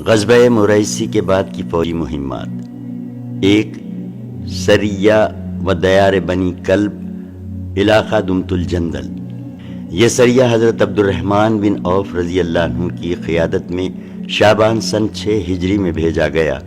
غزوہ مریسی کے بعد کی فوجی مہمات: 1. سریہ و دیار بنی کلب علاقہ دمت الجندل۔ یہ سریہ حضرت عبد الرحمن بن عوف رضی اللہ عنہ کی قیادت میں شعبان سن 6 ہجری میں بھیجا گیا۔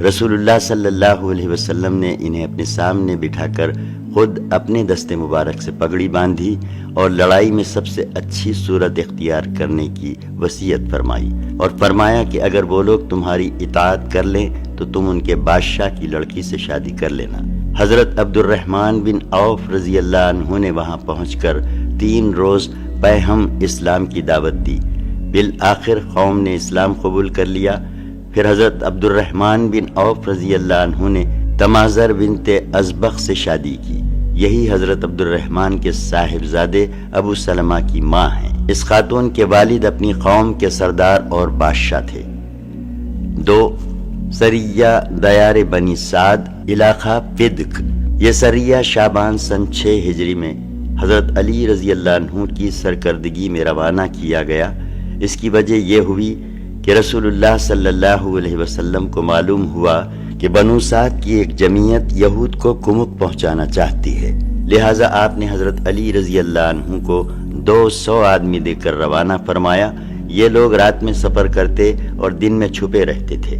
رسول اللہ صلی اللہ علیہ وسلم نے انہیں اپنے سامنے بٹھا کر خود اپنے دست مبارک سے پگڑی باندھی اور لڑائی میں سب سے اچھی صورت اختیار کرنے کی وصیت فرمائی، اور فرمایا کہ اگر وہ لوگ تمہاری اطاعت کر لیں تو تم ان کے بادشاہ کی لڑکی سے شادی کر لینا۔ حضرت عبد الرحمن بن عوف رضی اللہ عنہ نے وہاں پہنچ کر 3 روز پیہم اسلام کی دعوت دی۔ بالآخر قوم نے اسلام قبول کر لیا۔ پھر حضرت عبد الرحمن بن عوف رضی اللہ عنہ نے تمازر بنت ازبق سے شادی کی۔ یہی حضرت عبد الرحمن کے صاحبزادے ابو سلمہ کی ماں ہیں۔ اس خاتون کے والد اپنی قوم کے سردار اور بادشاہ تھے۔ 2. سریہ دیار بنی سعد علاقہ فدق۔ یہ سریہ شعبان سن 6 ہجری میں حضرت علی رضی اللہ عنہ کی سرکردگی میں روانہ کیا گیا۔ اس کی وجہ یہ ہوئی کہ رسول اللہ صلی اللہ علیہ وسلم کو معلوم ہوا کہ بنو سعد کی ایک جمعیت یہود کو کمک پہنچانا چاہتی ہے، لہٰذا آپ نے حضرت علی رضی اللہ عنہ کو 200 آدمی دے کر روانہ فرمایا۔ یہ لوگ رات میں سفر کرتے اور دن میں چھپے رہتے تھے۔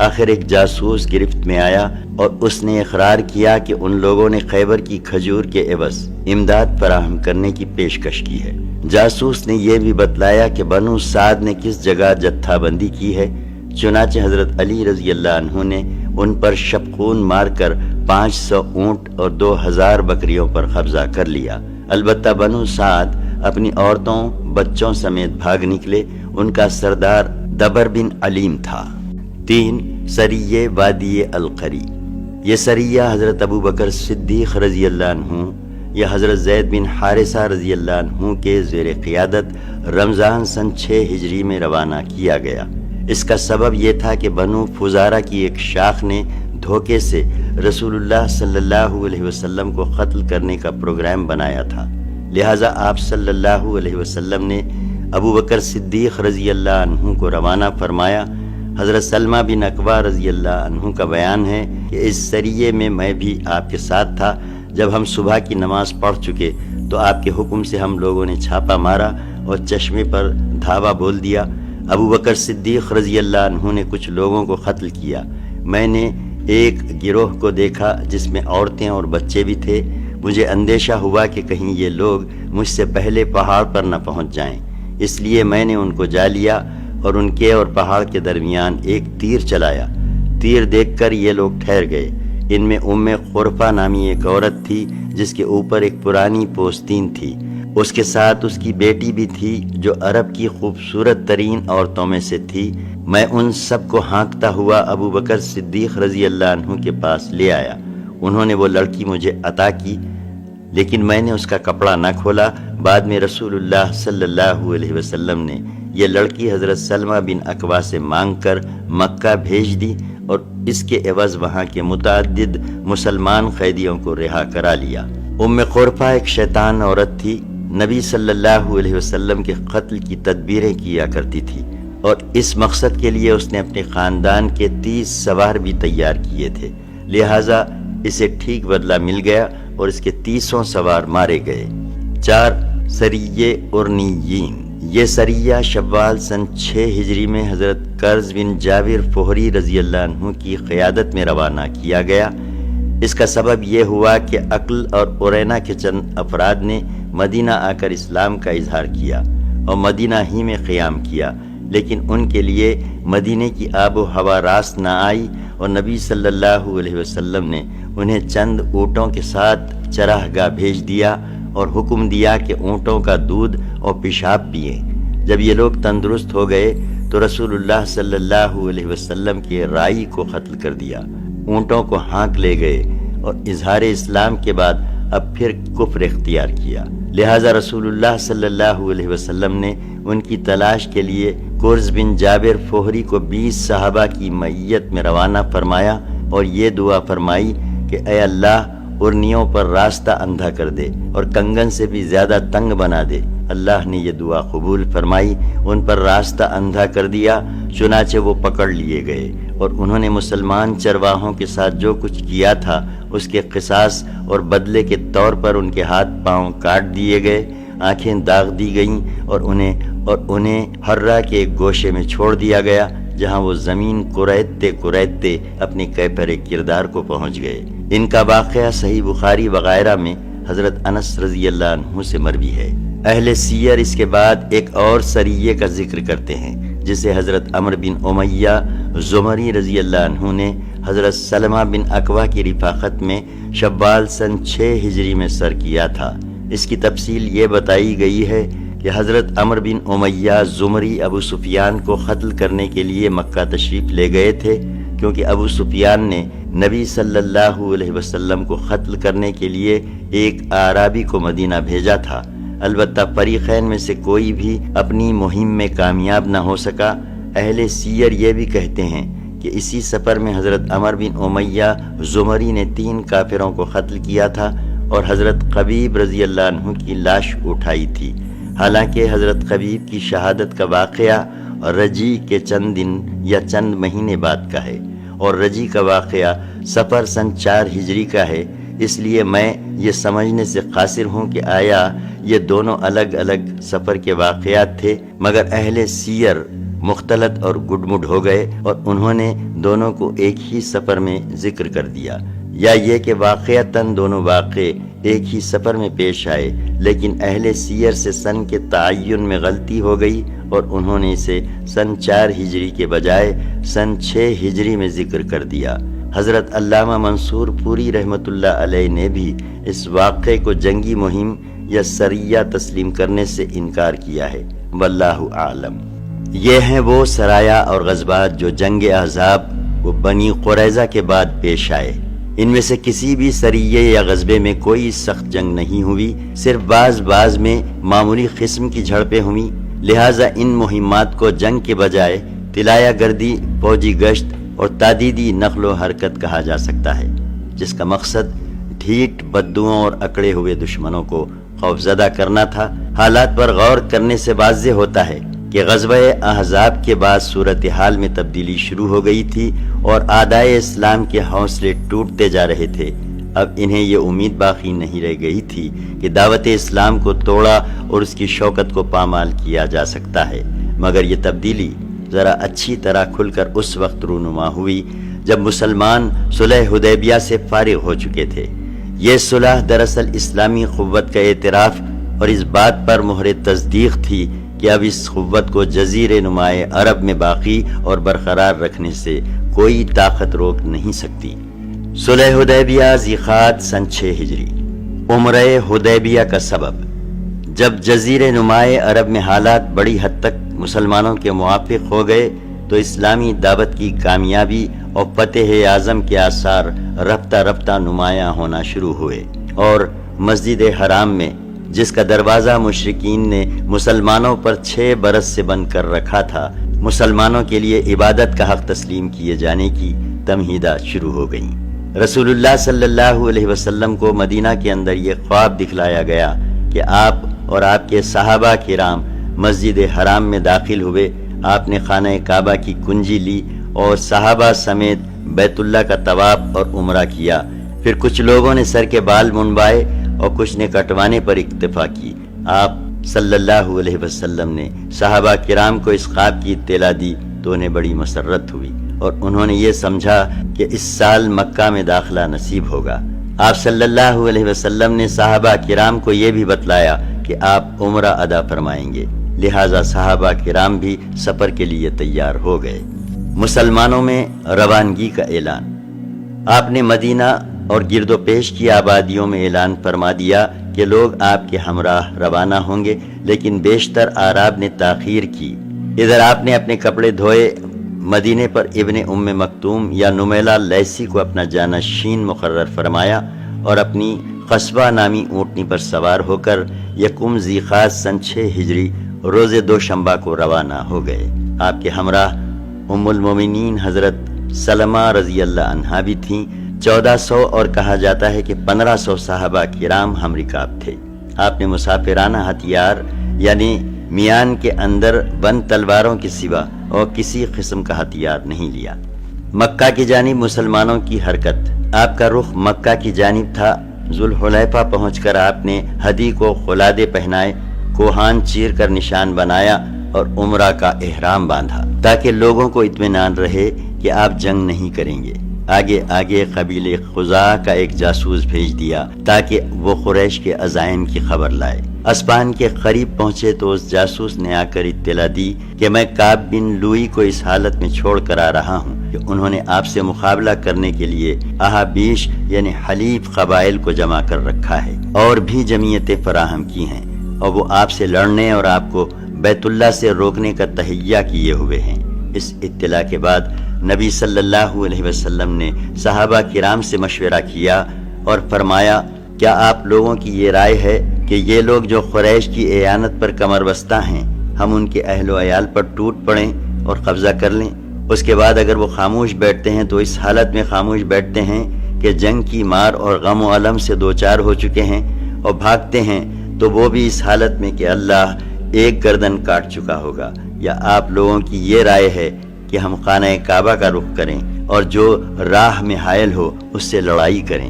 آخر ایک جاسوس گرفت میں آیا اور اس نے اقرار کیا کہ ان لوگوں نے خیبر کی کھجور کے عوض امداد فراہم کرنے کی پیشکش کی ہے۔ جاسوس نے یہ بھی بتلایا کہ بنو سعد نے کس جگہ جتھا بندی کی ہے۔ چنانچہ حضرت علی رضی اللہ عنہ نے ان پر شبخون مار کر 500 اونٹ اور 2000 بکریوں پر قبضہ کر لیا۔ البتہ بنو سعد اپنی عورتوں بچوں سمیت بھاگ نکلے۔ ان کا سردار دبر بن علیم تھا۔ 3. سریہ وادی القری۔ یہ سریہ حضرت ابو بکر صدیق رضی اللہ عنہ یا حضرت زید بن حارثہ رضی اللہ عنہ کے زیر قیادت رمضان سن 6 ہجری میں روانہ کیا گیا۔ اس کا سبب یہ تھا کہ بنو فزارہ کی ایک شاخ نے دھوکے سے رسول اللہ صلی اللہ علیہ وسلم کو قتل کرنے کا پروگرام بنایا تھا، لہٰذا آپ صلی اللہ علیہ وسلم نے ابو بکر صدیق رضی اللہ عنہ کو روانہ فرمایا۔ حضرت سلمہ بن اکوع رضی اللہ عنہ کا بیان ہے کہ اس سریے میں میں بھی آپ کے ساتھ تھا۔ جب ہم صبح کی نماز پڑھ چکے تو آپ کے حکم سے ہم لوگوں نے چھاپا مارا اور چشمے پر دھاوا بول دیا۔ ابو بکر صدیق رضی اللہ عنہ نے کچھ لوگوں کو قتل کیا۔ میں نے ایک گروہ کو دیکھا جس میں عورتیں اور بچے بھی تھے۔ مجھے اندیشہ ہوا کہ کہیں یہ لوگ مجھ سے پہلے پہاڑ پر نہ پہنچ جائیں، اس لیے میں نے ان کو جا لیا اور ان کے اور پہاڑ کے درمیان ایک تیر چلایا۔ تیر دیکھ کر یہ لوگ ٹھہر گئے۔ ان میں قرفہ نامی ایک عورت تھی جس کے اوپر ایک پرانی پوستین تھی۔ اس کے ساتھ اس کی بیٹی بھی تھی جو عرب کی خوبصورت ترین عورتوں میں سے تھی۔ میں ان سب کو ہانکتا ہوا ابو بکر صدیق رضی اللہ عنہ کے پاس لے آیا۔ انہوں نے وہ لڑکی مجھے عطا کی، لیکن میں نے اس کا کپڑا نہ کھولا۔ بعد میں رسول اللہ صلی اللہ علیہ وسلم نے یہ لڑکی حضرت سلمہ بن اکوع سے مانگ کر مکہ بھیج دی اور اس کے عوض وہاں کے متعدد مسلمان قیدیوں کو رہا کرا لیا۔ قرفہ ایک شیطان عورت تھی، نبی صلی اللہ علیہ وسلم کے قتل کی تدبیریں کیا کرتی تھی، اور اس مقصد کے لیے اس نے اپنے خاندان کے 30 سوار بھی تیار کیے تھے، لہٰذا اسے ٹھیک بدلہ مل گیا اور اس کے 30 سوار مارے گئے۔ 4. سریہ ارنیین۔ یہ سریہ شوال سن 6 ہجری میں حضرت کرز بن جابر فہری رضی اللہ عنہ کی قیادت میں روانہ کیا گیا۔ اس کا سبب یہ ہوا کہ عقل اور اورینا کے چند افراد نے مدینہ آ کر اسلام کا اظہار کیا اور مدینہ ہی میں قیام کیا، لیکن ان کے لیے مدینہ کی آب و ہوا راست نہ آئی، اور نبی صلی اللہ علیہ وسلم نے انہیں چند اونٹوں کے ساتھ چراہ گاہ بھیج دیا اور حکم دیا کہ اونٹوں کا دودھ اور پیشاب پئیں۔ جب یہ لوگ تندرست ہو گئے تو رسول اللہ صلی اللہ علیہ وسلم کے رائی کو قتل کر دیا، اونٹوں کو ہانک لے گئے اور اظہار اسلام کے بعد اب پھر کفر اختیار کیا، لہٰذا رسول اللہ صلی اللہ علیہ وسلم نے ان کی تلاش کے لیے کرز بن جابر فہری کو 20 صحابہ کی معیت میں روانہ فرمایا اور یہ دعا فرمائی کہ اے اللہ ارنیوں پر راستہ اندھا کر دے اور کنگن سے بھی زیادہ تنگ بنا دے۔ اللہ نے یہ دعا قبول فرمائی، ان پر راستہ اندھا کر دیا، چنانچہ وہ پکڑ لیے گئے، اور انہوں نے مسلمان چرواہوں کے ساتھ جو کچھ کیا تھا اس کے قصاص اور بدلے کے طور پر ان کے ہاتھ پاؤں کاٹ دیے گئے، آنکھیں داغ دی گئیں، اور انہیں حرہ کے ایک گوشے میں چھوڑ دیا گیا، جہاں وہ زمین کریدتے اپنے کیفر کردار کو پہنچ گئے۔ ان کا واقعہ صحیح بخاری وغیرہ میں حضرت انس رضی اللہ عنہ سے مروی ہے۔ اہل سیر اس کے بعد ایک اور سریے کا ذکر کرتے ہیں، جسے حضرت عمرو بن امیہ زمری رضی اللہ عنہ نے حضرت سلمہ بن اکوع کی رفاقت میں شوال سن 6 ہجری میں سر کیا تھا۔ اس کی تفصیل یہ بتائی گئی ہے کہ حضرت عمرو بن امیہ زمری ابو سفیان کو قتل کرنے کے لیے مکہ تشریف لے گئے تھے، کیونکہ ابو سفیان نے نبی صلی اللہ علیہ وسلم کو قتل کرنے کے لیے ایک اعرابی کو مدینہ بھیجا تھا۔ البتہ فریقین میں سے کوئی بھی اپنی مہم میں کامیاب نہ ہو سکا۔ اہل سیر یہ بھی کہتے ہیں کہ اسی سفر میں حضرت عمرو بن امیہ زمری نے 3 کافروں کو قتل کیا تھا اور حضرت قبیب رضی اللہ عنہ کی لاش اٹھائی تھی۔ حالانکہ حضرت قبیب کی شہادت کا واقعہ رجی کے چند دن یا چند مہینے بعد کا ہے، اور رجی کا واقعہ صفر سن 4 ہجری کا ہے۔ اس لیے میں یہ سمجھنے سے قاصر ہوں کہ آیا یہ دونوں الگ الگ سفر کے واقعات تھے، مگر اہل سیر مختلط اور گڈمڈ ہو گئے اور انہوں نے دونوں کو ایک ہی سفر میں ذکر کر دیا، یا یہ کہ واقعتاً دونوں واقعے ایک ہی سفر میں پیش آئے، لیکن اہل سیر سے سن کے تعین میں غلطی ہو گئی اور انہوں نے اسے سن 4 ہجری کے بجائے سن 6 ہجری میں ذکر کر دیا۔ حضرت علامہ منصور پوری رحمۃ اللہ علیہ نے بھی اس واقعے کو جنگی مہم یا سریہ تسلیم کرنے سے انکار کیا ہے، واللہ اعلم۔ یہ ہیں وہ سرایا اور غزوات جو جنگ احزاب و بنی قریظہ کے بعد پیش آئے۔ ان میں سے کسی بھی سریے یا غزبے میں کوئی سخت جنگ نہیں ہوئی، صرف بعض میں معمولی قسم کی جھڑپیں ہوئیں، لہٰذا ان مہمات کو جنگ کے بجائے طلایہ گردی، فوجی گشت اور تعدیدی نقل و حرکت کہا جا سکتا ہے، جس کا مقصد ڈھیٹ بددعاؤں اور اکڑے ہوئے دشمنوں کو خوفزدہ کرنا تھا۔ حالات پر غور کرنے سے واضح ہوتا ہے کہ غزوہ احزاب کے بعد صورتحال میں تبدیلی شروع ہو گئی تھی اور اعدائے اسلام کے حوصلے ٹوٹتے جا رہے تھے۔ اب انہیں یہ امید باقی نہیں رہ گئی تھی کہ دعوت اسلام کو توڑا اور اس کی شوکت کو پامال کیا جا سکتا ہے، مگر یہ تبدیلی ذرا اچھی طرح کھل کر اس وقت رونما ہوئی جب مسلمان صلح حدیبیہ سے فارغ ہو چکے تھے۔ یہ صلح دراصل اسلامی قوت کا اعتراف اور اس بات پر مہر تصدیق تھی کہ اب اس قوت کو جزیرے نمائے عرب میں باقی اور برقرار رکھنے سے کوئی طاقت روک نہیں سکتی۔ صلح حدیبیہ ذیقعد سن 6 ہجری۔ عمرہ حدیبیہ کا سبب۔ جب جزیرے نمائے عرب میں حالات بڑی حد تک مسلمانوں کے موافق ہو گئے تو اسلامی دعوت کی کامیابی اور فتح اعظم کے آثار رفتہ رفتہ نمایاں ہونا شروع ہوئے، اور مسجد حرام میں جس کا دروازہ مشرکین نے مسلمانوں پر 6 برس سے بند کر رکھا تھا، مسلمانوں کے لیے عبادت کا حق تسلیم کیے جانے کی تمہیدات شروع ہو گئیں۔ رسول اللہ صلی اللہ علیہ وسلم کو مدینہ کے اندر یہ خواب دکھلایا گیا کہ آپ اور آپ کے صحابہ کرام مسجد حرام میں داخل ہوئے۔ آپ نے خانہ کعبہ کی کنجی لی اور صحابہ سمیت بیت اللہ کا طواف اور عمرہ کیا۔ پھر کچھ لوگوں نے سر کے بال منڈوائے اور کچھ نے کٹوانے پر اکتفا کی۔ آپ صلی اللہ علیہ وسلم نے صحابہ کرام کو اس خواب کی اطلاع دی تو انہیں بڑی مسرت ہوئی اور انہوں نے یہ سمجھا کہ اس سال مکہ میں داخلہ نصیب ہوگا۔ آپ صلی اللہ علیہ وسلم نے صحابہ کرام کو یہ بھی بتلایا کہ آپ عمرہ ادا فرمائیں گے، لہٰذا صحابہ کرام بھی سفر کے لیے تیار ہو گئے۔ مسلمانوں میں روانگی کا اعلان۔ آپ نے مدینہ اور گرد و پیش کی آبادیوں میں اعلان فرما دیا کہ لوگ آپ کے ہمراہ روانہ ہوں گے، لیکن بیشتر اعراب نے تاخیر کی۔ ادھر آپ نے اپنے کپڑے دھوئے، مدینے پر ابن ام مکتوم یا نمیلہ لیسی کو اپنا جانشین مقرر فرمایا اور اپنی قصبہ نامی اونٹنی پر سوار ہو کر یکم ذیقعد سن 6 ہجری روز دوشنبہ کو روانہ ہو گئے۔ آپ کے ہمراہ ام المومنین حضرت سلمہ رضی اللہ عنہا بھی تھیں۔ 1400 اور کہا جاتا ہے کہ 1500 صحابہ کرام ہم رکاب تھے۔ آپ نے مسافرانہ ہتھیار یعنی میان کے اندر بند تلواروں کے سوا اور کسی قسم کا ہتھیار نہیں لیا۔ مکہ کی جانب مسلمانوں کی حرکت۔ آپ کا رخ مکہ کی جانب تھا۔ ذوالحلیفہ پہنچ کر آپ نے ہدی کو خلادے پہنائے، کوہان چیر کر نشان بنایا اور عمرہ کا احرام باندھا تاکہ لوگوں کو اطمینان رہے کہ آپ جنگ نہیں کریں گے۔ آگے آگے قبیلے خزاعہ کا ایک جاسوس بھیج دیا تاکہ وہ قریش کے عزائم کی خبر لائے۔ اسپان کے قریب پہنچے تو اس جاسوس نے آ کر اطلاع دی کہ میں کعب بن لوئی کو اس حالت میں چھوڑ کر آ رہا ہوں کہ انہوں نے آپ سے مقابلہ کرنے کے لیے احابیش یعنی حلیف قبائل کو جمع کر رکھا ہے اور بھی جمعیتیں فراہم کی ہیں، اور وہ آپ سے لڑنے اور آپ کو بیت اللہ سے روکنے کا تہیہ کیے ہوئے ہیں۔ اس اطلاع کے بعد نبی صلی اللہ علیہ وسلم نے صحابہ کرام سے مشورہ کیا اور فرمایا، کیا آپ لوگوں کی یہ رائے ہے کہ یہ لوگ جو قریش کی اعانت پر کمر بستہ ہیں، ہم ان کے اہل و عیال پر ٹوٹ پڑیں اور قبضہ کر لیں؟ اس کے بعد اگر وہ خاموش بیٹھتے ہیں تو اس حالت میں خاموش بیٹھتے ہیں کہ جنگ کی مار اور غم و الم سے دوچار ہو چکے ہیں، اور بھاگتے ہیں تو وہ بھی اس حالت میں کہ اللہ ایک گردن کاٹ چکا ہوگا؟ یا آپ لوگوں کی یہ رائے ہے کہ ہم خانہ کعبہ کا رخ کریں اور جو راہ میں حائل ہو اس سے لڑائی کریں؟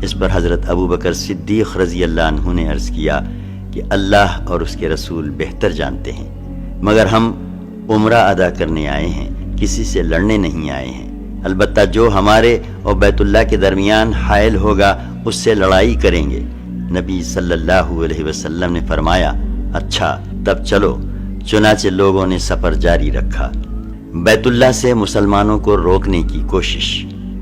اس پر حضرت ابوبکر صدیق رضی اللہ عنہ نے عرض کیا کہ اللہ اور اس کے رسول بہتر جانتے ہیں، مگر ہم عمرہ ادا کرنے آئے ہیں، کسی سے لڑنے نہیں آئے ہیں۔ البتہ جو ہمارے اور بیت اللہ کے درمیان حائل ہوگا اس سے لڑائی کریں گے۔ نبی صلی اللہ علیہ وسلم نے فرمایا، اچھا تب چلو۔ چنانچہ لوگوں نے سفر جاری رکھا، بیت اللہ سے مسلمانوں کو روکنے کی کوشش۔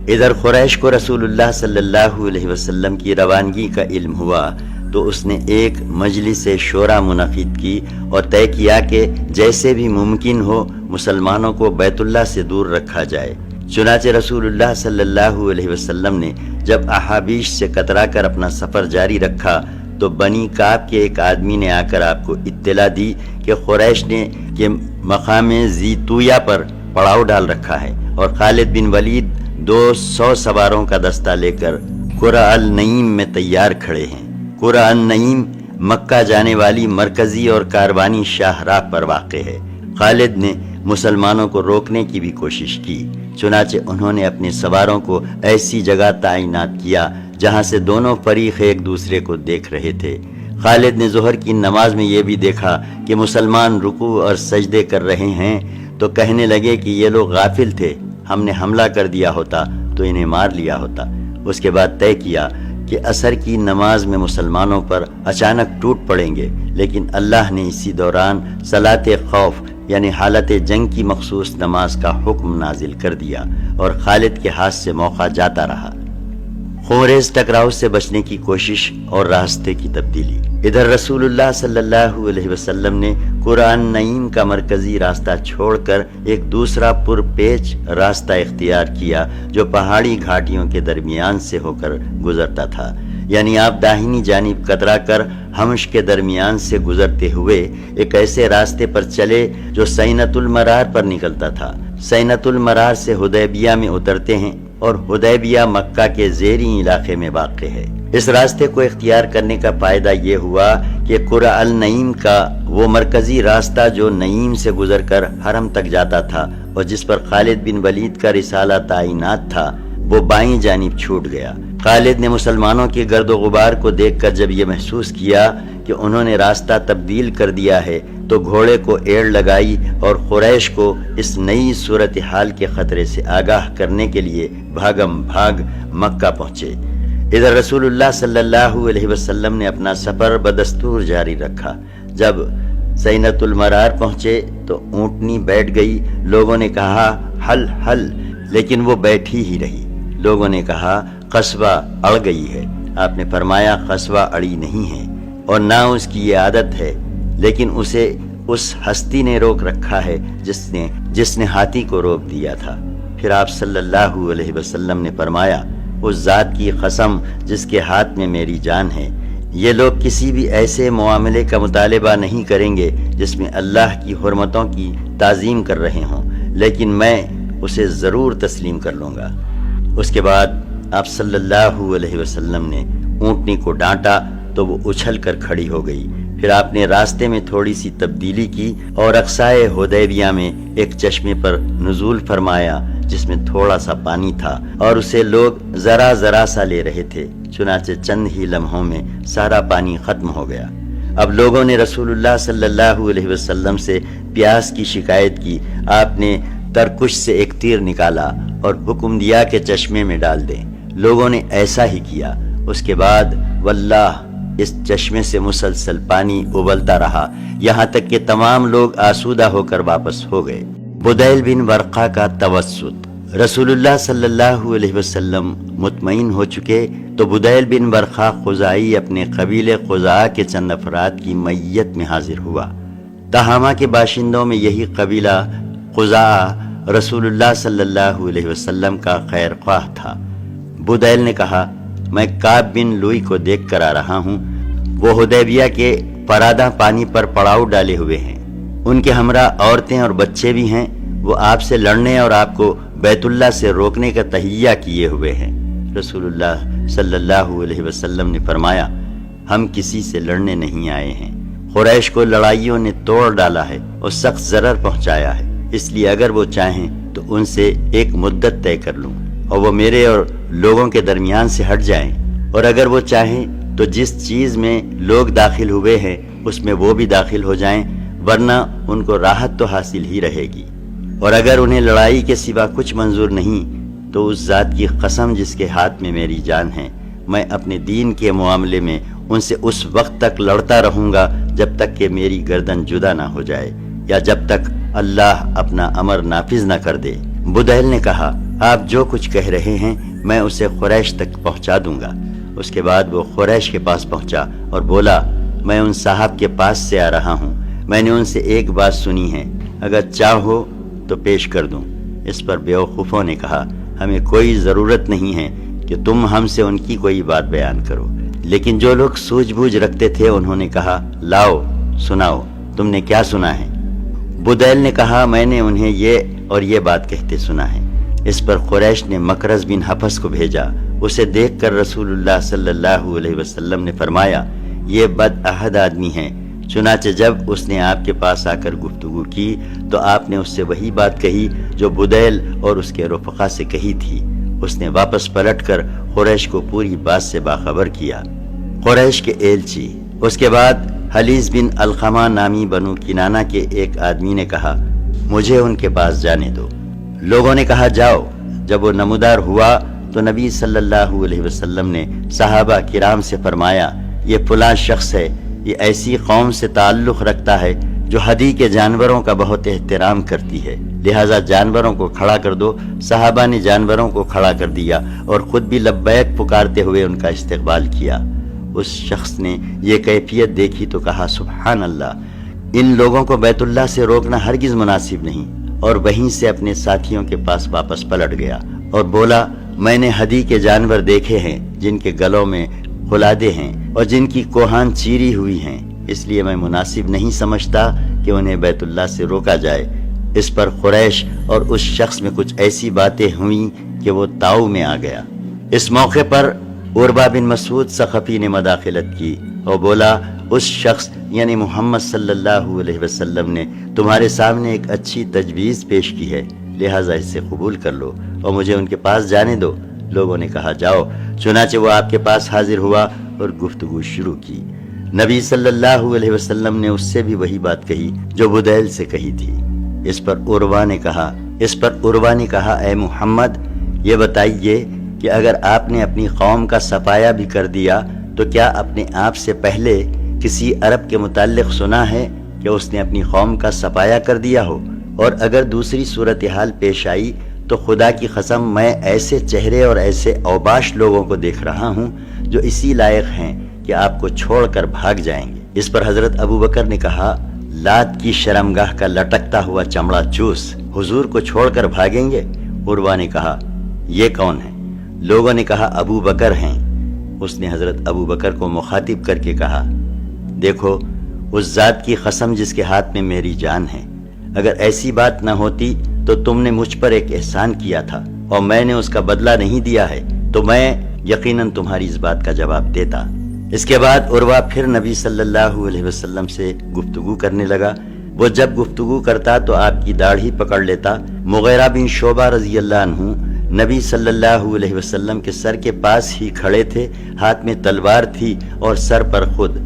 ادھر قریش کو رسول اللہ صلی اللہ علیہ وسلم کی روانگی کا علم ہوا تو اس نے ایک مجلس شورا منعقد کی اور طے کیا کہ جیسے بھی ممکن ہو مسلمانوں کو بیت اللہ سے دور رکھا جائے۔ چنانچہ رسول اللہ صلی اللہ علیہ وسلم نے جب احابیش سے کترا کر اپنا سفر جاری رکھا تو بنی کعب کے ایک آدمی نے آ کر آپ کو اطلاع دی کہ قریش نے کہ مقام زیتویا پر پڑاؤ ڈال رکھا ہے اور خالد بن ولید 200 سواروں کا دستہ لے کر قرہ النعیم میں تیار کھڑے ہیں۔ قرہ النعیم مکہ جانے والی مرکزی اور کاروانی شاہراہ پر واقع ہے۔ خالد نے مسلمانوں کو روکنے کی بھی کوشش کی، چنانچہ انہوں نے اپنے سواروں کو ایسی جگہ تعینات کیا جہاں سے دونوں فریق ایک دوسرے کو دیکھ رہے تھے۔ خالد نے ظہر کی نماز میں یہ بھی دیکھا کہ مسلمان رکوع اور سجدے کر رہے ہیں تو کہنے لگے کہ یہ لوگ غافل تھے، ہم نے حملہ کر دیا ہوتا تو انہیں مار لیا ہوتا۔ اس کے بعد طے کیا کہ عصر کی نماز میں مسلمانوں پر اچانک ٹوٹ پڑیں گے، لیکن اللہ نے اسی دوران صلاۃ خوف یعنی حالت جنگ کی مخصوص نماز کا حکم نازل کر دیا اور خالد کے ہاتھ سے موقع جاتا رہا۔ خونریز ٹکراؤ سے بچنے کی کوشش اور راستے کی تبدیلی۔ ادھر رسول اللہ صلی اللہ علیہ وسلم نے قرہ النعیم کا مرکزی راستہ چھوڑ کر ایک دوسرا پرپیچ راستہ اختیار کیا جو پہاڑی گھاٹیوں کے درمیان سے ہو کر گزرتا تھا، یعنی آپ داہنی جانب کترا کر حمش کے درمیان سے گزرتے ہوئے ایک ایسے راستے پر چلے جو سینۃ المرار پر نکلتا تھا۔ سینۃ المرار سے حدیبیہ میں اترتے ہیں اور حدیبیہ مکہ کے زیریں علاقے میں واقع ہے۔ اس راستے کو اختیار کرنے کا فائدہ یہ ہوا کہ قرہ النعیم کا وہ مرکزی راستہ جو نعیم سے گزر کر حرم تک جاتا تھا اور جس پر خالد بن ولید کا رسالہ تعینات تھا، وہ بائیں جانب چھوٹ گیا۔ خالد نے مسلمانوں کے گرد و غبار کو دیکھ کر جب یہ محسوس کیا کہ انہوں نے راستہ تبدیل کر دیا ہے تو گھوڑے کو ایڑ لگائی اور قریش کو اس نئی صورتحال کے خطرے سے آگاہ کرنے کے لیے بھاگم بھاگ مکہ پہنچے۔ ادھر رسول اللہ صلی اللہ علیہ وسلم نے اپنا سفر بدستور جاری رکھا۔ جب سینۃ المرار پہنچے تو اونٹنی بیٹھ گئی۔ لوگوں نے کہا حل حل، لیکن وہ بیٹھی ہی رہی۔ لوگوں نے کہا قصبہ اڑ گئی ہے۔ آپ نے فرمایا قصبہ اڑی نہیں ہے اور نہ اس کی یہ عادت ہے، لیکن اسے اس ہستی نے روک رکھا ہے جس نے ہاتھی کو روک دیا تھا۔ پھر آپ صلی اللہ علیہ وسلم نے فرمایا اس ذات کی قسم جس کے ہاتھ میں میری جان ہے، یہ لوگ کسی بھی ایسے معاملے کا مطالبہ نہیں کریں گے جس میں اللہ کی حرمتوں کی تعظیم کر رہے ہوں، لیکن میں اسے ضرور تسلیم کر لوں گا۔ اس کے بعد آپ صلی اللہ علیہ وسلم نے اونٹنی کو ڈانٹا تو وہ اچھل کر کھڑی ہو گئی۔ پھر آپ نے راستے میں تھوڑی سی تبدیلی کی اور اقصائے حدیبیہ میں ایک چشمے پر نزول فرمایا جس میں تھوڑا سا پانی تھا اور اسے لوگ ذرا سا لے رہے تھے۔ چنانچہ چند ہی لمحوں میں سارا پانی ختم ہو گیا۔ اب لوگوں نے رسول اللہ صلی اللہ علیہ وسلم سے پیاس کی شکایت کی۔ آپ نے ترکش سے ایک تیر نکالا اور حکم دیا کہ چشمے میں ڈال دیں۔ لوگوں نے ایسا ہی کیا۔ اس کے بعد واللہ اس چشمے سے مسلسل پانی ابلتا رہا یہاں تک کہ تمام لوگ آسودہ ہو کر واپس ہو گئے۔ بدیل بن ورقہ کا توسط۔ رسول اللہ صلی اللہ علیہ وسلم مطمئن ہو چکے تو بدیل بن ورقہ خزاعی اپنے قبیلے خزاعہ کے چند افراد کی میت میں حاضر ہوا۔ تہامہ کے باشندوں میں یہی قبیلہ خزاعہ رسول اللہ صلی اللہ علیہ وسلم کا خیر خواہ تھا۔ بدیل نے کہا، میں کعب بن لوئی کو دیکھ کر آ رہا ہوں، وہ حدیبیہ کے پرادہ پانی پر پڑاؤ ڈالے ہوئے ہیں، ان کے ہمراہ عورتیں اور بچے بھی ہیں، وہ آپ سے لڑنے اور آپ کو بیت اللہ سے روکنے کا تہیہ کیے ہوئے ہیں۔ رسول اللہ صلی اللہ علیہ وسلم نے فرمایا، ہم کسی سے لڑنے نہیں آئے ہیں، قریش کو لڑائیوں نے توڑ ڈالا ہے اور سخت ضرر پہنچایا ہے، اس لیے اگر وہ چاہیں تو ان سے ایک مدت طے کر لوں اور وہ میرے اور لوگوں کے درمیان سے ہٹ جائیں، اور اگر وہ چاہیں تو جس چیز میں لوگ داخل ہوئے ہیں اس میں وہ بھی داخل ہو جائیں، ورنہ ان کو راحت تو حاصل ہی رہے گی، اور اگر انہیں لڑائی کے سوا کچھ منظور نہیں تو اس ذات کی قسم جس کے ہاتھ میں میری جان ہے، میں اپنے دین کے معاملے میں ان سے اس وقت تک لڑتا رہوں گا جب تک کہ میری گردن جدا نہ ہو جائے یا جب تک اللہ اپنا امر نافذ نہ کر دے۔ بدیل نے کہا، آپ جو کچھ کہہ رہے ہیں میں اسے قریش تک پہنچا دوں گا۔ اس کے بعد وہ قریش کے پاس پہنچا اور بولا، میں ان صاحب کے پاس سے آ رہا ہوں، میں نے ان سے ایک بات سنی ہے، اگر چاہو تو پیش کر دوں۔ اس پر بیوقوفوں نے کہا، ہمیں کوئی ضرورت نہیں ہے کہ تم ہم سے ان کی کوئی بات بیان کرو، لیکن جو لوگ سوجھ بوجھ رکھتے تھے انہوں نے کہا، لاؤ سناؤ، تم نے کیا سنا ہے؟ بدیل نے کہا، میں نے انہیں یہ اور یہ بات کہتے سنا ہے۔ اس پر قریش نے مکرز بن حفص کو بھیجا۔ اسے دیکھ کر رسول اللہ صلی اللہ علیہ وسلم نے فرمایا، یہ بد عہد آدمی ہے۔ چنانچہ جب اس نے آپ کے پاس آ کر گفتگو کی تو آپ نے اس سے وہی بات کہی جو بدیل اور اس کے رفقا سے کہی تھی۔ اس نے واپس پلٹ کر قریش کو پوری بات سے باخبر کیا۔ قریش کے ایلچی۔ اس کے بعد حلیز بن علقمہ نامی بنو کنانہ کے ایک آدمی نے کہا، مجھے ان کے پاس جانے دو۔ لوگوں نے کہا، جاؤ۔ جب وہ نمودار ہوا تو نبی صلی اللہ علیہ وسلم نے صحابہ کرام سے فرمایا، یہ فلاں شخص ہے، یہ ایسی قوم سے تعلق رکھتا ہے جو ہدی کے جانوروں کا بہت احترام کرتی ہے، لہٰذا جانوروں کو کھڑا کر دو۔ صحابہ نے جانوروں کو کھڑا کر دیا اور خود بھی لبیک پکارتے ہوئے ان کا استقبال کیا۔ اس شخص نے یہ کیفیت دیکھی تو کہا، سبحان اللہ، ان لوگوں کو بیت اللہ سے روکنا ہرگز مناسب نہیں، اور وہیں سے اپنے ساتھیوں کے پاس واپس پلٹ گیا اور بولا، میں نے ہدی کے جانور دیکھے ہیں جن کے گلوں میں خلادے ہیں اور جن کی کوہان چیری ہوئی ہیں، اس لیے میں مناسب نہیں سمجھتا کہ انہیں بیت اللہ سے روکا جائے۔ اس پر قریش اور اس شخص میں کچھ ایسی باتیں ہوئیں کہ وہ تاؤ میں آ گیا۔ اس موقع پر عربہ بن مسعود ثقفی نے مداخلت کی اور بولا، اس شخص یعنی محمد صلی اللہ علیہ وسلم نے تمہارے سامنے ایک اچھی تجویز پیش کی ہے، لہٰذا اس سے قبول کر لو اور مجھے ان کے پاس جانے دو۔ لوگوں نے کہا، جاؤ۔ چنانچہ وہ آپ کے پاس حاضر ہوا اور گفتگو شروع کی۔ نبی صلی اللہ علیہ وسلم نے اس سے بھی وہی بات کہی جو بدیل سے کہی تھی۔ اس پر عروہ نے کہا، اے محمد، یہ بتائیے کہ اگر آپ نے اپنی قوم کا صفایا بھی کر دیا تو کیا اپنے آپ سے پہلے کسی عرب کے متعلق سنا ہے کہ اس نے اپنی قوم کا صفایا کر دیا ہو؟ اور اگر دوسری صورتحال پیش آئی تو خدا کی قسم میں ایسے چہرے اور ایسے اوباش لوگوں کو دیکھ رہا ہوں جو اسی لائق ہیں کہ آپ کو چھوڑ کر بھاگ جائیں گے۔ اس پر حضرت ابو بکر نے کہا، لات کی شرمگاہ کا لٹکتا ہوا چمڑا چوس، حضور کو چھوڑ کر بھاگیں گے؟ عروہ نے کہا، یہ کون ہے؟ لوگوں نے کہا، ابو بکر ہیں۔ اس نے حضرت ابو بکر کو مخاطب کر کے کہا، دیکھو، اس ذات کی قسم جس کے ہاتھ میں میری جان ہے، اگر ایسی بات نہ ہوتی تو تم نے مجھ پر ایک احسان کیا تھا اور میں نے اس کا بدلہ نہیں دیا ہے تو میں یقیناً تمہاری اس بات کا جواب دیتا۔ اس کے بعد عروہ پھر نبی صلی اللہ علیہ وسلم سے گفتگو کرنے لگا۔ وہ جب گفتگو کرتا تو آپ کی داڑھی پکڑ لیتا۔ مغیرہ بن شعبہ رضی اللہ عنہ نبی صلی اللہ علیہ وسلم کے سر کے پاس ہی کھڑے تھے، ہاتھ میں تلوار تھی اور سر پر خود۔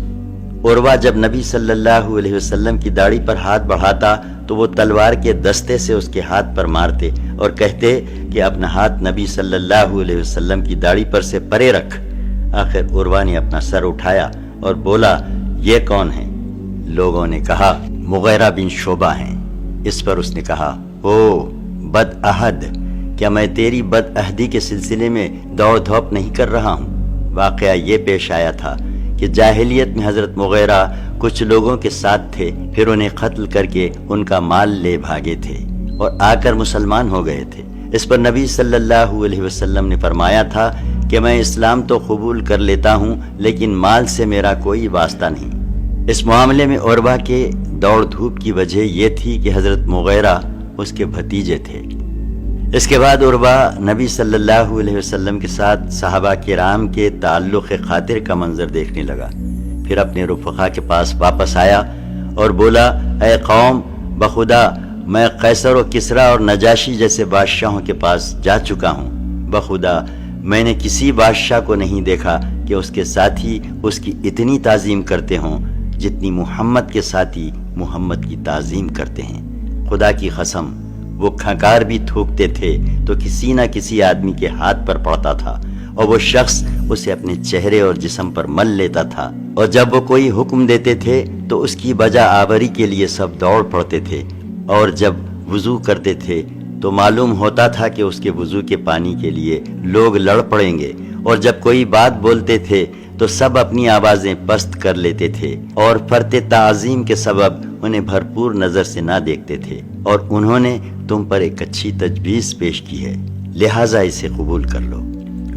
عروہ جب نبی صلی اللہ علیہ وسلم کی داڑھی پر ہاتھ بڑھاتا تو وہ تلوار کے دستے سے اس کے ہاتھ پر مارتے اور کہتے کہ اپنا ہاتھ نبی صلی اللہ علیہ وسلم کی داڑھی پر سے پرے رکھ۔ آخر عروہ نے اپنا سر اٹھایا اور بولا، یہ کون ہیں؟ لوگوں نے کہا مغیرہ بن شعبہ ہیں۔ اس پر اس نے کہا، او بد عہد، کیا میں تیری بد عہدی کے سلسلے میں دوڑ دھوپ نہیں کر رہا ہوں؟ واقعہ یہ پیش آیا تھا کہ جاہلیت میں حضرت مغیرہ کچھ لوگوں کے ساتھ تھے، پھر انہیں قتل کر کے ان کا مال لے بھاگے تھے اور آ کر مسلمان ہو گئے تھے۔ اس پر نبی صلی اللہ علیہ وسلم نے فرمایا تھا کہ میں اسلام تو قبول کر لیتا ہوں لیکن مال سے میرا کوئی واسطہ نہیں۔ اس معاملے میں عروہ کے دوڑ دھوپ کی وجہ یہ تھی کہ حضرت مغیرہ اس کے بھتیجے تھے۔ اس کے بعد عروہ نبی صلی اللہ علیہ وسلم کے ساتھ صحابہ کرام کے تعلق خاطر کا منظر دیکھنے لگا، پھر اپنے رفقا کے پاس واپس آیا اور بولا، اے قوم، بخدا میں قیصر و کسریٰ اور نجاشی جیسے بادشاہوں کے پاس جا چکا ہوں، بخدا میں نے کسی بادشاہ کو نہیں دیکھا کہ اس کے ساتھی اس کی اتنی تعظیم کرتے ہوں جتنی محمد کے ساتھی محمد کی تعظیم کرتے ہیں۔ خدا کی قسم، وہ کھنکار بھی تھوکتے تھے تو کسی نہ کسی آدمی کے ہاتھ پر پڑتا تھا اور وہ شخص اسے اپنے چہرے اور جسم پر مل لیتا تھا، اور جب وہ کوئی حکم دیتے تھے تو اس کی بجا آوری کے لیے سب دوڑ پڑتے تھے، اور جب وضو کرتے تھے تو معلوم ہوتا تھا کہ اس کے وضو کے پانی کے لیے لوگ لڑ پڑیں گے، اور جب کوئی بات بولتے تھے تو سب اپنی آوازیں پست کر لیتے تھے اور فرط تعظیم کے سبب انہیں بھرپور نظر سے نہ دیکھتے تھے، اور انہوں نے تم پر ایک اچھی تجویز پیش کی ہے، لہٰذا اسے قبول کر لو۔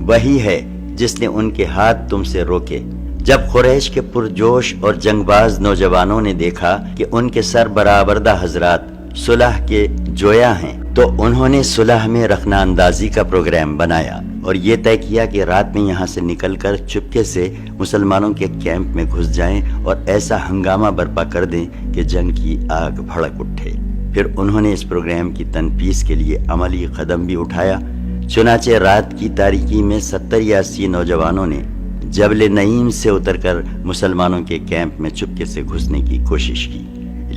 وہی ہے جس نے ان کے ہاتھ تم سے روکے۔ جب قریش کے پرجوش اور جنگ باز نوجوانوں نے دیکھا کہ ان کے سر برآوردہ حضرات صلح کے جویا ہیں تو انہوں نے صلح میں رخنہ اندازی کا پروگرام بنایا اور یہ طے کیا کہ رات میں یہاں سے نکل کر چپکے سے مسلمانوں کے کیمپ میں گھس جائیں اور ایسا ہنگامہ برپا کر دیں کہ جنگ کی آگ بھڑک اٹھے۔ پھر انہوں نے اس پروگرام کی تنفیذ کے لیے عملی قدم بھی اٹھایا۔ چنانچہ رات کی تاریکی میں 70 یا 80 نوجوانوں نے جبل نعیم سے اتر کر مسلمانوں کے کیمپ میں چپکے سے گھسنے کی کوشش کی،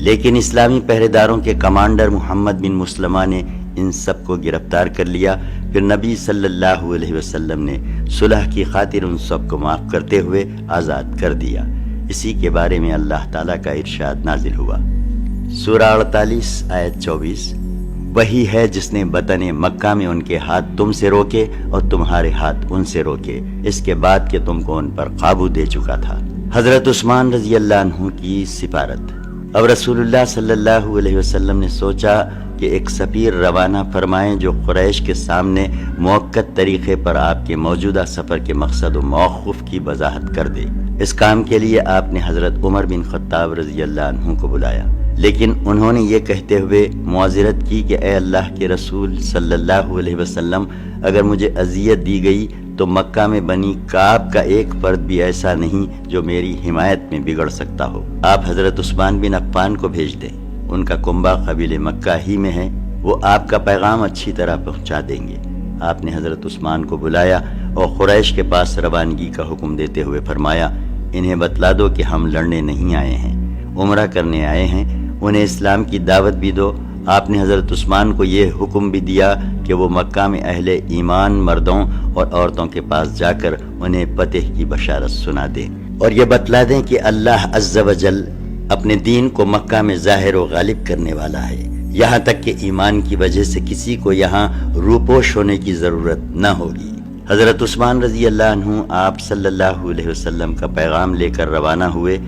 لیکن اسلامی پہرے داروں کے کمانڈر محمد بن مسلمہ نے ان سب کو گرفتار کر لیا۔ پھر نبی صلی اللہ علیہ وسلم نے صلح کی خاطر ان سب کو معاف کرتے ہوئے آزاد کر دیا۔ اسی کے بارے میں اللہ تعالیٰ کا ارشاد نازل ہوا۔ سورہ 48 آیت 24، وہی ہے جس نے وطن مکہ میں ان کے ہاتھ تم سے روکے اور تمہارے ہاتھ ان سے روکے، اس کے بعد کہ تم کو ان پر قابو دے چکا تھا۔ حضرت عثمان رضی اللہ عنہ کی سفارت۔ اب رسول اللہ صلی اللہ علیہ وسلم نے سوچا کہ ایک سفیر روانہ فرمائیں جو قریش کے سامنے موقت طریقے پر آپ کے موجودہ سفر کے مقصد و موقف کی وضاحت کر دے۔ اس کام کے لیے آپ نے حضرت عمر بن خطاب رضی اللہ عنہ کو بلایا، لیکن انہوں نے یہ کہتے ہوئے معذرت کی کہ اے اللہ کے رسول صلی اللہ علیہ وسلم، اگر مجھے اذیت دی گئی تو مکہ میں بنی کعب کا ایک فرد بھی ایسا نہیں جو میری حمایت میں بگڑ سکتا ہو۔ آپ حضرت عثمان بن عفان کو بھیج دیں، ان کا کنبہ قبیل مکہ ہی میں ہے، وہ آپ کا پیغام اچھی طرح پہنچا دیں گے۔ آپ نے حضرت عثمان کو بلایا اور قریش کے پاس روانگی کا حکم دیتے ہوئے فرمایا، انہیں بتلا دو کہ ہم لڑنے نہیں آئے ہیں، عمرہ کرنے آئے ہیں، انہیں اسلام کی دعوت بھی دو۔ آپ نے حضرت عثمان کو یہ حکم بھی دیا کہ وہ مکہ میں اہل ایمان مردوں اور عورتوں کے پاس جا کر انہیں فتح کی بشارت سنا دیں اور یہ بتلا دیں کہ اللہ عز و جل اپنے دین کو مکہ میں ظاہر و غالب کرنے والا ہے، یہاں تک کہ ایمان کی وجہ سے کسی کو یہاں روپوش ہونے کی ضرورت نہ ہوگی۔ حضرت عثمان رضی اللہ عنہ آپ صلی اللہ علیہ وسلم کا پیغام لے کر روانہ ہوئے۔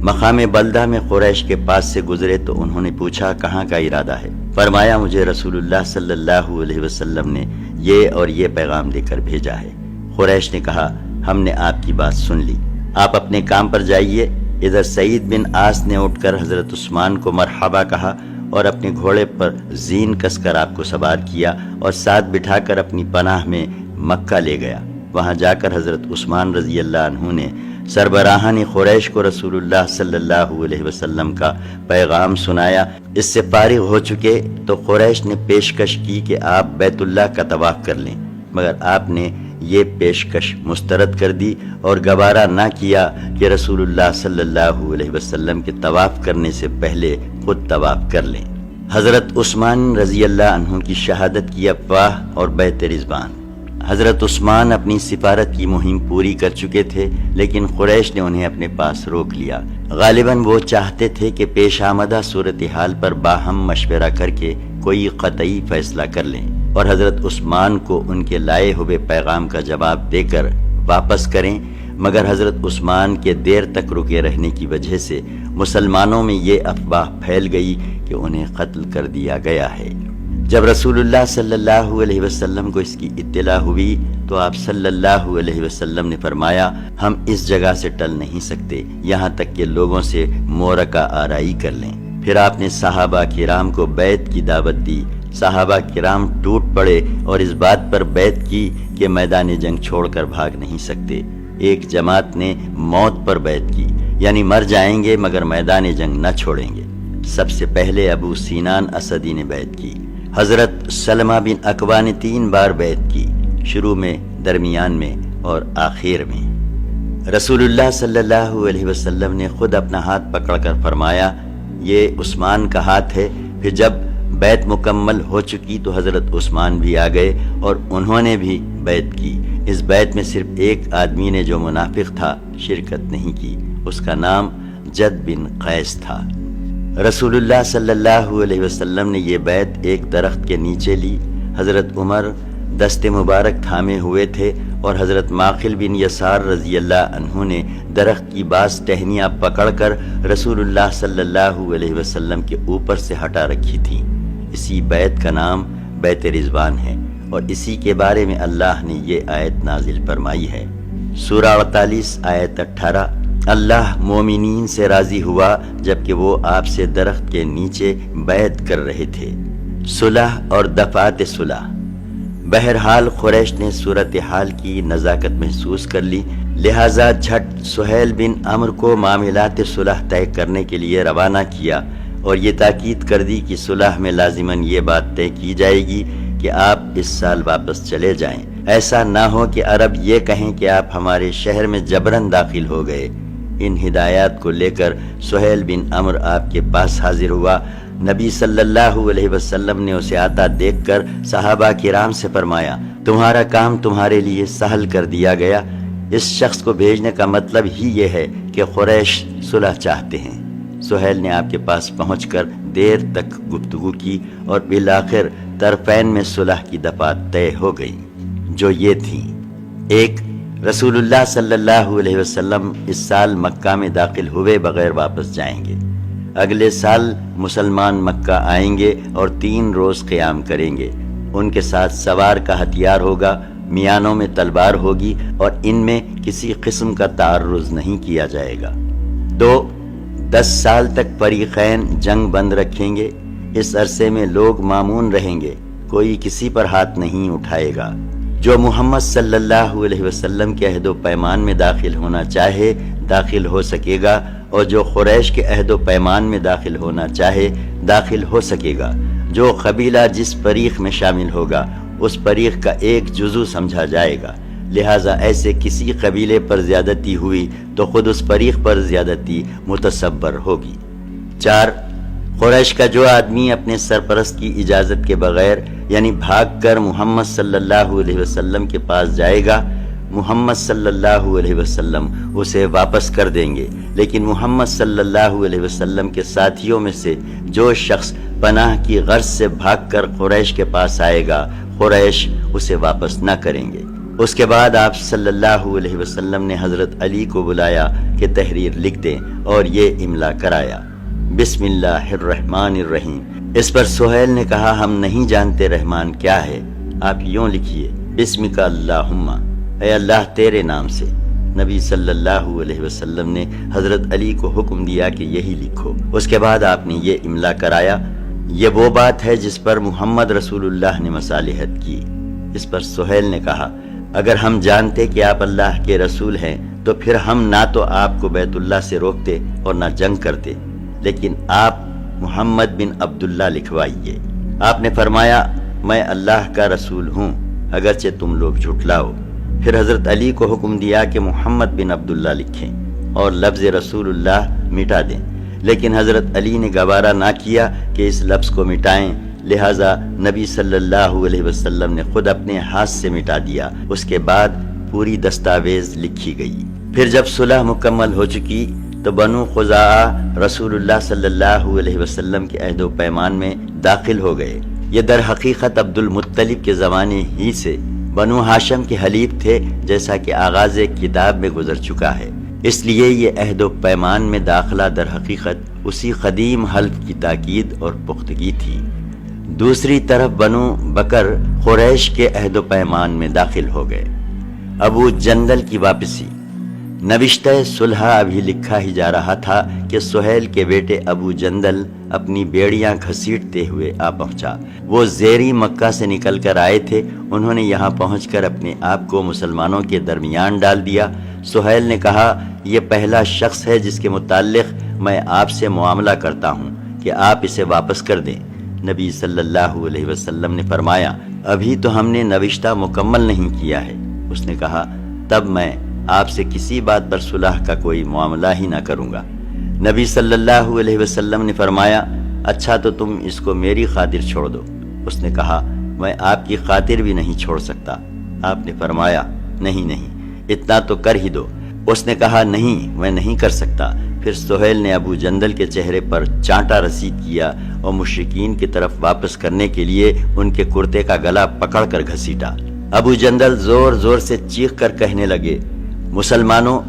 مقام بلدہ میں قریش کے پاس سے گزرے تو انہوں نے پوچھا کہاں کا ارادہ ہے؟ فرمایا مجھے رسول اللہ صلی اللہ علیہ وسلم نے یہ اور یہ پیغام دے کر بھیجا ہے۔ قریش نے کہا ہم نے آپ کی بات سن لی، آپ اپنے کام پر جائیے۔ ادھر سعید بن عاص نے اٹھ کر حضرت عثمان کو مرحبا کہا اور اپنے گھوڑے پر زین کس کر آپ کو سوار کیا اور ساتھ بٹھا کر اپنی پناہ میں مکہ لے گیا۔ وہاں جا کر حضرت عثمان رضی اللہ عنہ نے سربراہان قریش کو رسول اللہ صلی اللہ علیہ وسلم کا پیغام سنایا۔ اس سے فارغ ہو چکے تو قریش نے پیشکش کی کہ آپ بیت اللہ کا طواف کر لیں، مگر آپ نے یہ پیشکش مسترد کر دی اور گوارا نہ کیا کہ رسول اللہ صلی اللہ علیہ وسلم کے طواف کرنے سے پہلے خود طواف کر لیں۔ حضرت عثمان رضی اللہ عنہ کی شہادت کی افواہ اور بیعت رضوان۔ حضرت عثمان اپنی سفارت کی مہم پوری کر چکے تھے، لیکن قریش نے انہیں اپنے پاس روک لیا۔ غالباً وہ چاہتے تھے کہ پیش آمدہ صورتحال پر باہم مشورہ کر کے کوئی قطعی فیصلہ کر لیں اور حضرت عثمان کو ان کے لائے ہوئے پیغام کا جواب دے کر واپس کریں، مگر حضرت عثمان کے دیر تک رکے رہنے کی وجہ سے مسلمانوں میں یہ افواہ پھیل گئی کہ انہیں قتل کر دیا گیا ہے۔ جب رسول اللہ صلی اللہ علیہ وسلم کو اس کی اطلاع ہوئی تو آپ صلی اللہ علیہ وسلم نے فرمایا، ہم اس جگہ سے ٹل نہیں سکتے یہاں تک کہ لوگوں سے مورکہ آرائی کر لیں۔ پھر آپ نے صحابہ کرام کو بیعت کی دعوت دی۔ صحابہ کرام ٹوٹ پڑے اور اس بات پر بیعت کی کہ میدان جنگ چھوڑ کر بھاگ نہیں سکتے۔ ایک جماعت نے موت پر بیعت کی، یعنی مر جائیں گے مگر میدان جنگ نہ چھوڑیں گے۔ سب سے پہلے ابو سینان اسدی نے بیعت کی۔ حضرت سلمہ بن اکوع نے 3 بار بیعت کی، شروع میں، درمیان میں اور آخر میں۔ رسول اللہ صلی اللہ علیہ وسلم نے خود اپنا ہاتھ پکڑ کر فرمایا، یہ عثمان کا ہاتھ ہے۔ پھر جب بیعت مکمل ہو چکی تو حضرت عثمان بھی آ گئے اور انہوں نے بھی بیعت کی۔ اس بیعت میں صرف ایک آدمی نے جو منافق تھا شرکت نہیں کی، اس کا نام جد بن قیس تھا۔ رسول اللہ صلی اللہ علیہ وسلم نے یہ بیعت ایک درخت کے نیچے لی۔ حضرت عمر دست مبارک تھامے ہوئے تھے اور حضرت ماخل بن یسار رضی اللہ عنہ نے درخت کی بعض ٹہنیاں پکڑ کر رسول اللہ صلی اللہ علیہ وسلم کے اوپر سے ہٹا رکھی تھیں۔ اسی بیعت کا نام بیعت رضوان ہے اور اسی کے بارے میں اللہ نے یہ آیت نازل فرمائی ہے۔ سورہ 48 آیت 18۔ اللہ مومنین سے راضی ہوا جبکہ وہ آپ سے درخت کے نیچے بیعت کر رہے تھے۔ صلح اور دفعات صلح۔ بہرحال قریش نے صورتحال کی نزاکت محسوس کر لی، لہٰذا جھٹ سہیل بن عمرو کو معاملات صلح طے کرنے کے لیے روانہ کیا اور یہ تاکید کر دی کہ صلح میں لازماً یہ بات طے کی جائے گی کہ آپ اس سال واپس چلے جائیں، ایسا نہ ہو کہ عرب یہ کہیں کہ آپ ہمارے شہر میں جبراً داخل ہو گئے۔ ان ہدایات کو لے کر سہیل بن عمرو آپ کے پاس حاضر ہوا۔ نبی صلی اللہ علیہ وسلم نے اسے آتا دیکھ کر صحابہ کرام سے فرمایا، تمہارا کام تمہارے لیے سہل کر دیا گیا۔ اس شخص کو بھیجنے کا مطلب ہی یہ ہے کہ قریش صلح چاہتے ہیں۔ سہیل نے آپ کے پاس پہنچ کر دیر تک گفتگو کی اور بالآخر طرفین میں صلح کی دفعات طے ہو گئیں، جو یہ تھیں: 1. رسول اللہ صلی اللہ علیہ وسلم اس سال مکہ میں داخل ہوئے بغیر واپس جائیں گے۔ اگلے سال مسلمان مکہ آئیں گے اور 3 روز قیام کریں گے۔ ان کے ساتھ سوار کا ہتھیار ہوگا، میانوں میں تلوار ہوگی اور ان میں کسی قسم کا تعرض نہیں کیا جائے گا۔ 2. 10 سال تک فریقین جنگ بند رکھیں گے۔ اس عرصے میں لوگ مامون رہیں گے، کوئی کسی پر ہاتھ نہیں اٹھائے گا۔ جو محمد صلی اللہ علیہ وسلم کے عہد و پیمان میں داخل ہونا چاہے داخل ہو سکے گا، اور جو قریش کے عہد و پیمان میں داخل ہونا چاہے داخل ہو سکے گا۔ جو قبیلہ جس فریق میں شامل ہوگا اس فریق کا ایک جزو سمجھا جائے گا، لہٰذا ایسے کسی قبیلے پر زیادتی ہوئی تو خود اس فریق پر زیادتی متصور ہوگی۔ 4. قریش کا جو آدمی اپنے سرپرست کی اجازت کے بغیر یعنی بھاگ کر محمد صلی اللہ علیہ وسلم کے پاس جائے گا، محمد صلی اللہ علیہ وسلم اسے واپس کر دیں گے، لیکن محمد صلی اللہ علیہ وسلم کے ساتھیوں میں سے جو شخص پناہ کی غرض سے بھاگ کر قریش کے پاس آئے گا، قریش اسے واپس نہ کریں گے۔ اس کے بعد آپ صلی اللہ علیہ وسلم نے حضرت علی کو بلایا کہ تحریر لکھ دیں اور یہ املا کرایا: بسم اللہ الرحمن الرحیم۔ اس پر سہیل نے کہا، ہم نہیں جانتے رحمان کیا ہے، آپ یوں لکھیے: بسمک اللہم، اے اللہ تیرے نام سے۔ نبی صلی اللہ علیہ وسلم نے حضرت علی کو حکم دیا کہ یہی لکھو۔ اس کے بعد آپ نے یہ املا کرایا: یہ وہ بات ہے جس پر محمد رسول اللہ نے مصالحت کی۔ اس پر سہیل نے کہا، اگر ہم جانتے کہ آپ اللہ کے رسول ہیں تو پھر ہم نہ تو آپ کو بیت اللہ سے روکتے اور نہ جنگ کرتے، لیکن آپ محمد بن عبداللہ لکھوائیے۔ آپ نے فرمایا میں اللہ کا رسول ہوں اگرچہ تم لوگ جھٹلاؤ۔ پھر حضرت علی کو حکم دیا کہ محمد بن عبداللہ لکھیں اور لفظ رسول اللہ مٹا دیں، لیکن حضرت علی نے گوارا نہ کیا کہ اس لفظ کو مٹائیں، لہٰذا نبی صلی اللہ علیہ وسلم نے خود اپنے ہاتھ سے مٹا دیا۔ اس کے بعد پوری دستاویز لکھی گئی۔ پھر جب صلح مکمل ہو چکی تو بنو خزاعہ رسول اللہ صلی اللہ علیہ وسلم کے عہد و پیمان میں داخل ہو گئے۔ یہ در حقیقت عبد المطلب کے زمانے ہی سے بنو ہاشم کے حلیف تھے، جیسا کہ آغاز کتاب میں گزر چکا ہے۔ اس لیے یہ عہد و پیمان میں داخلہ در حقیقت اسی قدیم حلف کی تاکید اور پختگی تھی۔ دوسری طرف بنو بکر قریش کے عہد و پیمان میں داخل ہو گئے۔ ابو جندل کی واپسی۔ نوشتہ صلح ابھی لکھا ہی جا رہا تھا کہ سہیل کے بیٹے ابو جندل اپنی بیڑیاں گھسیٹتے ہوئے آ پہنچا۔ وہ زیری مکہ سے نکل کر آئے تھے۔ انہوں نے یہاں پہنچ کر اپنے آپ کو مسلمانوں کے درمیان ڈال دیا۔ سہیل نے کہا یہ پہلا شخص ہے جس کے متعلق میں آپ سے معاملہ کرتا ہوں کہ آپ اسے واپس کر دیں۔ نبی صلی اللہ علیہ وسلم نے فرمایا ابھی تو ہم نے نوشتہ مکمل نہیں کیا ہے۔ اس نے کہا تب میں آپ سے کسی بات پر صلح کا کوئی معاملہ ہی نہ کروں گا۔ نبی صلی اللہ علیہ وسلم نے فرمایا اچھا تو تم اس کو میری خاطر چھوڑ دو۔ اس نے کہا میں آپ کی خاطر بھی نہیں چھوڑ سکتا۔ آپ نے فرمایا نہیں اتنا تو کر ہی دو۔ اس نے کہا نہیں میں نہیں کر سکتا۔ پھر سہیل نے ابو جندل کے چہرے پر چانٹا رسید کیا اور مشرکین کی طرف واپس کرنے کے لیے ان کے کرتے کا گلا پکڑ کر گھسیٹا۔ ابو جندل زور زور سے چیخ کر کہنے لگے مسلمانوں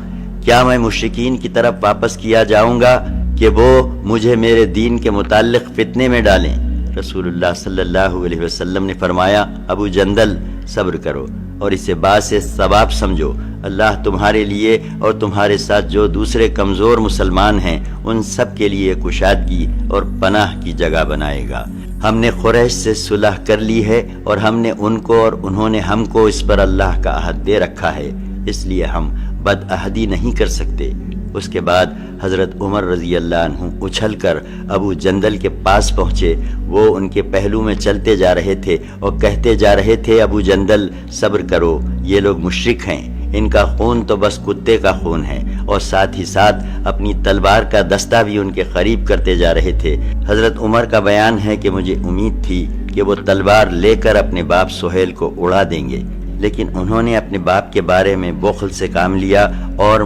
کیا میں مشرکین کی طرف واپس کیا جاؤں گا کہ وہ مجھے میرے دین کے متعلق فتنے میں ڈالیں؟ رسول اللہ صلی اللہ علیہ وسلم نے فرمایا ابو جندل صبر کرو اور اسے باعث ثواب سمجھو۔ اللہ تمہارے لیے اور تمہارے ساتھ جو دوسرے کمزور مسلمان ہیں ان سب کے لیے کشادگی اور پناہ کی جگہ بنائے گا۔ ہم نے قریش سے صلح کر لی ہے اور ہم نے ان کو اور انہوں نے ہم کو اس پر اللہ کا عہد دے رکھا ہے، اس لیے ہم بد عہدی نہیں کر سکتے۔ اس کے بعد حضرت عمر رضی اللہ عنہ اچھل کر ابو جندل کے پاس پہنچے۔ وہ ان کے پہلو میں چلتے جا رہے تھے اور کہتے جا رہے تھے ابو جندل صبر کرو یہ لوگ مشرک ہیں، ان کا خون تو بس کتے کا خون ہے، اور ساتھ ہی ساتھ اپنی تلوار کا دستہ بھی ان کے قریب کرتے جا رہے تھے۔ حضرت عمر کا بیان ہے کہ مجھے امید تھی کہ وہ تلوار لے کر اپنے باپ سہیل کو اڑا دیں گے، لیکن انہوں نے اپنے باپ کے بارے میں بخل سے کام لیا اور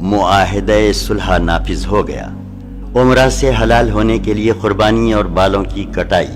معاہدہ صلح نافذ ہو گیا۔ عمرہ سے حلال ہونے کے لیے قربانی اور بالوں کی کٹائی۔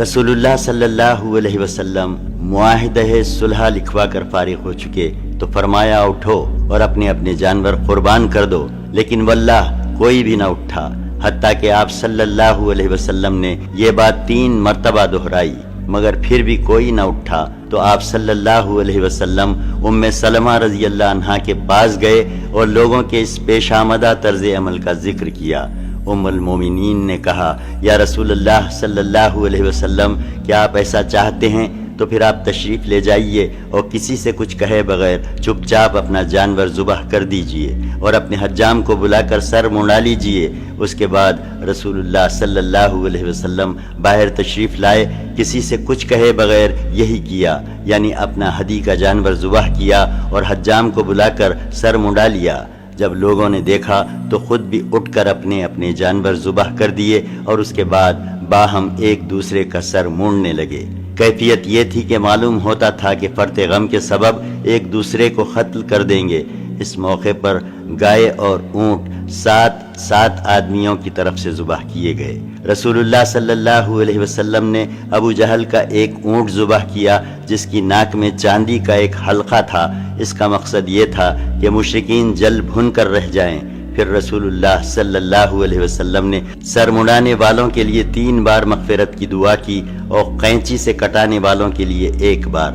رسول اللہ صلی اللہ علیہ وسلم معاہدہ صلح لکھوا کر فارغ ہو چکے تو فرمایا اٹھو اور اپنے اپنے جانور قربان کر دو، لیکن واللہ کوئی بھی نہ اٹھا، حتیٰ کہ آپ صلی اللہ علیہ وسلم نے یہ بات 3 مرتبہ دہرائی، مگر پھر بھی کوئی نہ اٹھا تو آپ صلی اللہ علیہ وسلم ام سلمہ رضی اللہ عنہا کے پاس گئے اور لوگوں کے اس پیش آمدہ طرز عمل کا ذکر کیا۔ ام المومنین نے کہا یا رسول اللہ صلی اللہ علیہ وسلم کیا آپ ایسا چاہتے ہیں تو پھر آپ تشریف لے جائیے اور کسی سے کچھ کہے بغیر چپ چاپ اپنا جانور ذبح کر دیجئے اور اپنے حجام کو بلا کر سر منڈا لیجئے۔ اس کے بعد رسول اللہ صلی اللہ علیہ وسلم باہر تشریف لائے، کسی سے کچھ کہے بغیر یہی کیا، یعنی اپنا ہدی کا جانور ذبح کیا اور حجام کو بلا کر سر منڈا لیا۔ جب لوگوں نے دیکھا تو خود بھی اٹھ کر اپنے اپنے جانور ذبح کر دیے اور اس کے بعد باہم ایک دوسرے کا سر مونڈنے لگے۔ کیفیت یہ تھی کہ معلوم ہوتا تھا کہ فرط غم کے سبب ایک دوسرے کو قتل کر دیں گے۔ اس موقع پر گائے اور اونٹ 7 آدمیوں کی طرف سے ذبح کیے گئے۔ رسول اللہ صلی اللہ علیہ وسلم نے ابو جہل کا ایک اونٹ ذبح کیا جس کی ناک میں چاندی کا ایک حلقہ تھا۔ اس کا مقصد یہ تھا کہ مشرکین جل بھن کر رہ جائیں۔ پھر رسول اللہ صلی اللہ علیہ وسلم نے سر مڑانے والوں کے لیے 3 بار مغفرت کی دعا کی اور قینچی سے کٹانے والوں کے لیے 1 بار۔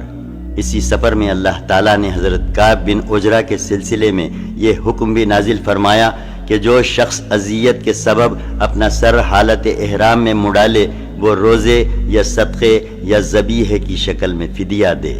اسی سفر میں اللہ تعالیٰ نے حضرت کعب بن عجرہ کے سلسلے میں یہ حکم بھی نازل فرمایا کہ جو شخص اذیت کے سبب اپنا سر حالت احرام میں مڈالے وہ روزے یا صدقے یا ذبیحے کی شکل میں فدیہ دے۔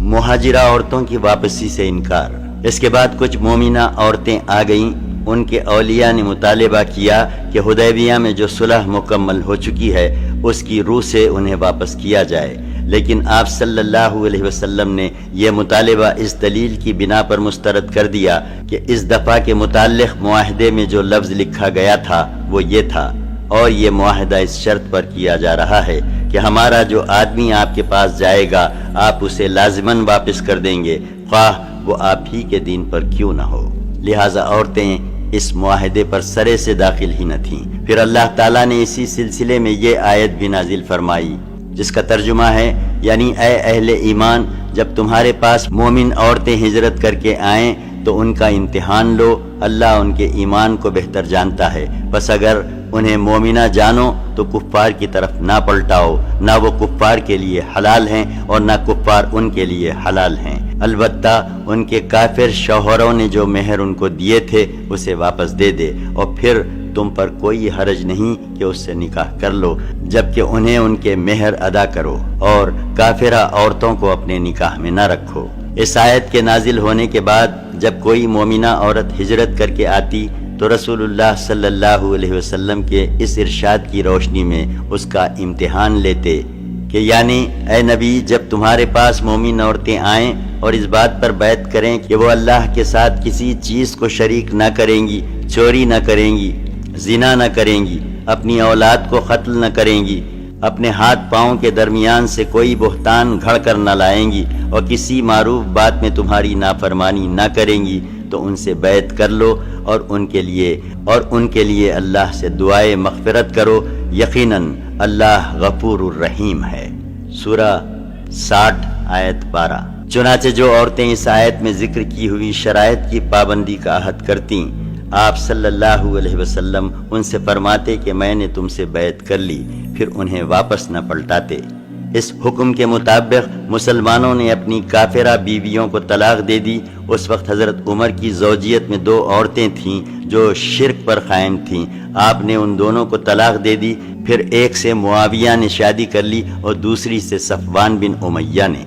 مہاجرہ عورتوں کی واپسی سے انکار۔ اس کے بعد کچھ مومنہ عورتیں آ گئیں، ان کے اولیاء نے مطالبہ کیا کہ حدیبیہ میں جو صلح مکمل ہو چکی ہے اس کی روح سے انہیں واپس کیا جائے، لیکن آپ صلی اللہ علیہ وسلم نے یہ مطالبہ اس دلیل کی بنا پر مسترد کر دیا کہ اس دفعہ کے متعلق معاہدے میں جو لفظ لکھا گیا تھا وہ یہ تھا، اور یہ معاہدہ اس شرط پر کیا جا رہا ہے کہ ہمارا جو آدمی آپ کے پاس جائے گا آپ اسے لازماً واپس کر دیں گے، خواہ وہ آپ ہی کے دین پر کیوں نہ ہو۔ لہٰذا عورتیں اس معاہدے پر سرے سے داخل ہی نہ تھیں۔ پھر اللہ تعالیٰ نے اسی سلسلے میں یہ آیت بھی نازل فرمائی جس کا ترجمہ ہے، یعنی اے اہل ایمان، جب تمہارے پاس مومن عورتیں ہجرت کر کے آئیں تو ان کا امتحان لو، اللہ ان کے ایمان کو بہتر جانتا ہے، بس اگر انہیں مومنہ جانو تو کفار کی طرف نہ پلٹاؤ، نہ وہ کفار کے لیے حلال ہیں اور نہ کفار ان کے لیے حلال ہیں، البتہ ان کے کافر شوہروں نے جو مہر ان کو دیے تھے اسے واپس دے دے، اور پھر تم پر کوئی حرج نہیں کہ اس سے نکاح کر لو جبکہ انہیں ان کے مہر ادا کرو، اور کافرہ عورتوں کو اپنے نکاح میں نہ رکھو۔ اس آیت کے نازل ہونے کے بعد جب کوئی مومنہ عورت ہجرت کر کے آتی تو رسول اللہ صلی اللہ علیہ وسلم کے اس ارشاد کی روشنی میں اس کا امتحان لیتے کہ یعنی اے نبی، جب تمہارے پاس مومن عورتیں آئیں اور اس بات پر بیعت کریں کہ وہ اللہ کے ساتھ کسی چیز کو شریک نہ کریں گی، چوری نہ کریں گی، زنا نہ کریں گی، اپنی اولاد کو قتل نہ کریں گی، اپنے ہاتھ پاؤں کے درمیان سے کوئی بہتان گھڑ کر نہ لائیں گی، اور کسی معروف بات میں تمہاری نافرمانی نہ کریں گی، تو ان سے بیعت کر لو اور ان کے لیے اللہ سے دعائے مغفرت کرو، یقیناً اللہ غفور الرحیم ہے۔ سورہ 60 آیت 12۔ چنانچہ جو عورتیں اس آیت میں ذکر کی ہوئی شرائط کی پابندی کا عہد کرتیں، آپ صلی اللہ علیہ وسلم ان سے فرماتے کہ میں نے تم سے بیعت کر لی، پھر انہیں واپس نہ پلٹاتے۔ اس حکم کے مطابق مسلمانوں نے اپنی کافرہ بیویوں کو طلاق دے دی۔ اس وقت حضرت عمر کی زوجیت میں 2 عورتیں تھیں جو شرک پر قائم تھیں، آپ نے ان دونوں کو طلاق دے دی، پھر ایک سے معاویہ نے شادی کر لی اور دوسری سے صفوان بن امیہ نے۔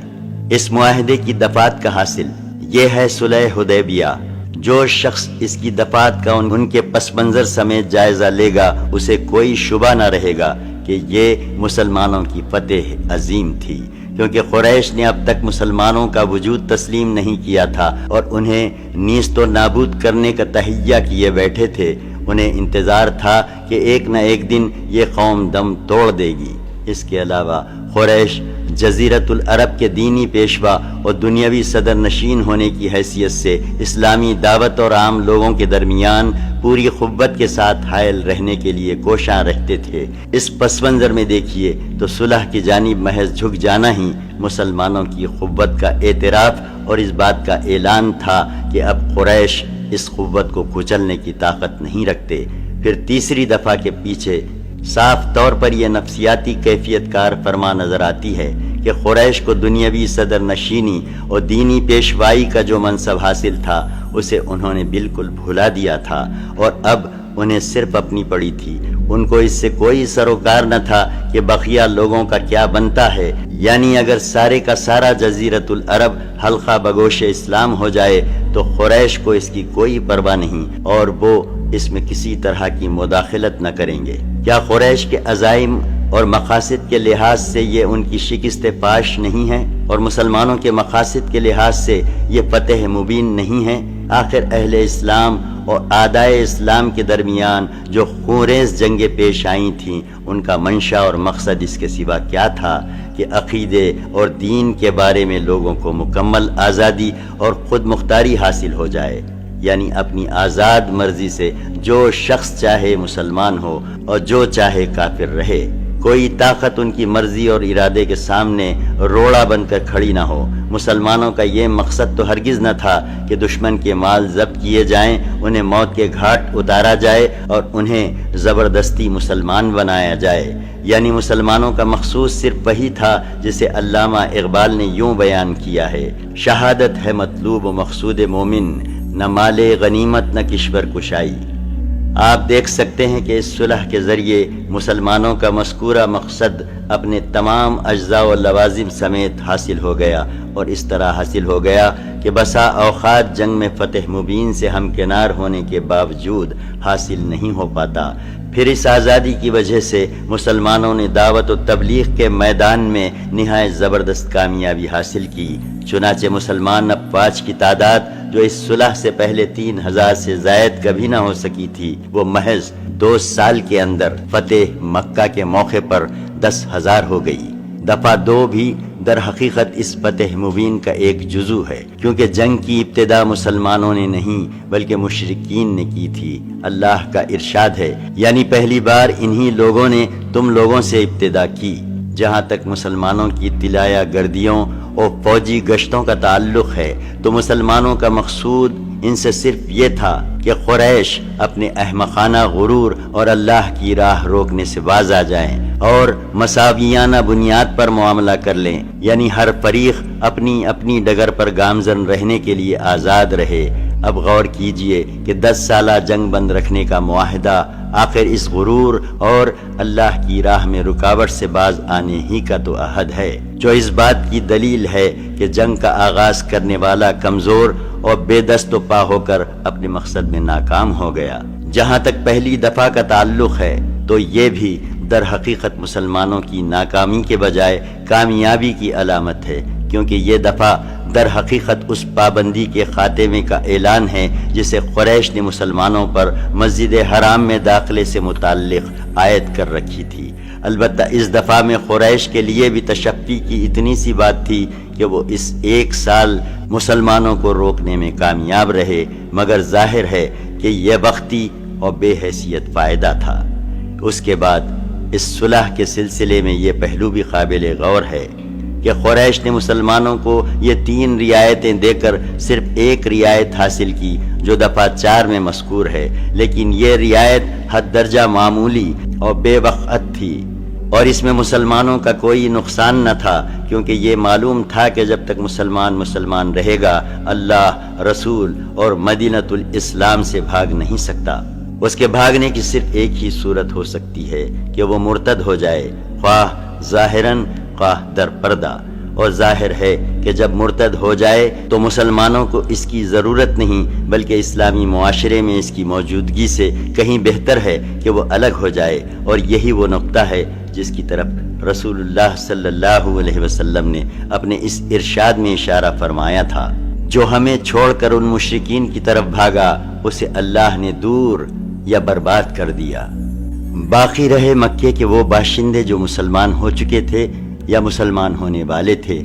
اس معاہدے کی دفعات کا حاصل یہ ہے صلح حدیبیہ۔ جو شخص اس کی دفعات کا ان کے پس منظر سمیت جائزہ لے گا اسے کوئی شبہ نہ رہے گا کہ یہ مسلمانوں کی فتح عظیم تھی، کیونکہ قریش نے اب تک مسلمانوں کا وجود تسلیم نہیں کیا تھا اور انہیں نیست و نابود کرنے کا تہیہ کیے بیٹھے تھے۔ انہیں انتظار تھا کہ ایک نہ ایک دن یہ قوم دم توڑ دے گی۔ اس کے علاوہ قریش جزیرۃ العرب کے دینی پیشوا اور دنیاوی صدر نشین ہونے کی حیثیت سے اسلامی دعوت اور عام لوگوں کے درمیان پوری قوت کے ساتھ حائل رہنے کے لیے کوشاں رہتے تھے۔ اس پس منظر میں دیکھیے تو صلح کی جانب محض جھک جانا ہی مسلمانوں کی قوت کا اعتراف اور اس بات کا اعلان تھا کہ اب قریش اس قوت کو کچلنے کی طاقت نہیں رکھتے۔ پھر تیسری دفعہ کے پیچھے صاف طور پر یہ نفسیاتی کیفیت کار فرما نظر آتی ہے کہ قریش کو دنیاوی صدر نشینی اور دینی پیشوائی کا جو منصب حاصل تھا اسے انہوں نے بالکل بھلا دیا تھا، اور اب انہیں صرف اپنی پڑی تھی۔ ان کو اس سے کوئی سروکار نہ تھا کہ بقیہ لوگوں کا کیا بنتا ہے، یعنی اگر سارے کا سارا جزیرۃ العرب حلقہ بگوش اسلام ہو جائے تو قریش کو اس کی کوئی پرواہ نہیں اور وہ اس میں کسی طرح کی مداخلت نہ کریں گے۔ کیا قریش کے عزائم اور مقاصد کے لحاظ سے یہ ان کی شکست فاش نہیں ہے، اور مسلمانوں کے مقاصد کے لحاظ سے یہ فتح مبین نہیں ہے؟ آخر اہل اسلام اور اعدائے اسلام کے درمیان جو خونریز جنگیں پیش آئی تھیں ان کا منشا اور مقصد اس کے سوا کیا تھا کہ عقیدے اور دین کے بارے میں لوگوں کو مکمل آزادی اور خود مختاری حاصل ہو جائے، یعنی اپنی آزاد مرضی سے جو شخص چاہے مسلمان ہو اور جو چاہے کافر رہے، کوئی طاقت ان کی مرضی اور ارادے کے سامنے روڑا بن کر کھڑی نہ ہو۔ مسلمانوں کا یہ مقصد تو ہرگز نہ تھا کہ دشمن کے مال ضبط کیے جائیں، انہیں موت کے گھاٹ اتارا جائے اور انہیں زبردستی مسلمان بنایا جائے، یعنی مسلمانوں کا مقصود صرف وہی تھا جسے علامہ اقبال نے یوں بیان کیا ہے: شہادت ہے مطلوب و مقصود مومن، نہ مال غنیمت نہ کشور کشائی۔ آپ دیکھ سکتے ہیں کہ اس صلح کے ذریعے مسلمانوں کا مذکورہ مقصد اپنے تمام اجزاء و لوازم سمیت حاصل ہو گیا، اور اس طرح حاصل ہو گیا کہ بسا اوقات جنگ میں فتح مبین سے ہمکنار ہونے کے باوجود حاصل نہیں ہو پاتا۔ پھر اس آزادی کی وجہ سے مسلمانوں نے دعوت و تبلیغ کے میدان میں نہایت زبردست کامیابی حاصل کی۔ چنانچہ مسلمان افواج کی تعداد جو اس صلح سے پہلے 3000 سے زائد کبھی نہ ہو سکی تھی، وہ محض 2 سال کے اندر فتح مکہ کے موقع پر 10,000 ہو گئی۔ دفعہ 2 بھی در حقیقت اس فتح مبین کا ایک جزو ہے، کیونکہ جنگ کی ابتدا مسلمانوں نے نہیں بلکہ مشرکین نے کی تھی۔ اللہ کا ارشاد ہے، یعنی پہلی بار انہی لوگوں نے تم لوگوں سے ابتدا کی۔ جہاں تک مسلمانوں کی طلایہ گردیوں اور فوجی گشتوں کا تعلق ہے تو مسلمانوں کا مقصود ان سے صرف یہ تھا کہ قریش اپنے احمقانہ غرور اور اللہ کی راہ روکنے سے باز آ جائیں اور مساویانہ بنیاد پر معاملہ کر لیں، یعنی ہر فریق اپنی اپنی ڈگر پر گامزن رہنے کے لیے آزاد رہے۔ اب غور کیجئے کہ 10 سالہ جنگ بند رکھنے کا معاہدہ آخر اس غرور اور اللہ کی راہ میں رکاوٹ سے باز آنے ہی کا تو عہد ہے، جو اس بات کی دلیل ہے کہ جنگ کا آغاز کرنے والا کمزور اور بے دست و پا ہو کر اپنے مقصد میں ناکام ہو گیا۔ جہاں تک پہلی دفعہ کا تعلق ہے تو یہ بھی در حقیقت مسلمانوں کی ناکامی کے بجائے کامیابی کی علامت ہے، کیونکہ یہ دفعہ در حقیقت اس پابندی کے خاتمے کا اعلان ہے جسے قریش نے مسلمانوں پر مسجد حرام میں داخلے سے متعلق عائد کر رکھی تھی۔ البتہ اس دفعہ میں قریش کے لیے بھی تشفی کی اتنی سی بات تھی کہ وہ اس 1 سال مسلمانوں کو روکنے میں کامیاب رہے، مگر ظاہر ہے کہ یہ وقتی اور بے حیثیت فائدہ تھا۔ اس کے بعد اس صلح کے سلسلے میں یہ پہلو بھی قابل غور ہے کہ قریش نے مسلمانوں کو یہ 3 رعایتیں دے کر صرف 1 رعایت حاصل کی جو دفعہ 4 میں مذکور ہے، لیکن یہ رعایت حد درجہ معمولی اور بے وقعت تھی، اور اس میں مسلمانوں کا کوئی نقصان نہ تھا، کیونکہ یہ معلوم تھا کہ جب تک مسلمان رہے گا اللہ، رسول اور مدینۃ الاسلام سے بھاگ نہیں سکتا۔ اس کے بھاگنے کی صرف ایک ہی صورت ہو سکتی ہے کہ وہ مرتد ہو جائے، خواہ ظاہراً خواہ در پردہ، اور ظاہر ہے کہ جب مرتد ہو جائے تو مسلمانوں کو اس کی ضرورت نہیں، بلکہ اسلامی معاشرے میں اس کی موجودگی سے کہیں بہتر ہے کہ وہ الگ ہو جائے، اور یہی وہ نقطہ ہے جس کی طرف رسول اللہ صلی اللہ علیہ وسلم نے اپنے اس ارشاد میں اشارہ فرمایا تھا، جو ہمیں چھوڑ کر ان مشرکین کی طرف بھاگا اسے اللہ نے دور یا برباد کر دیا۔ باقی رہے مکے کے وہ باشندے جو مسلمان ہو چکے تھے یا مسلمان ہونے والے تھے،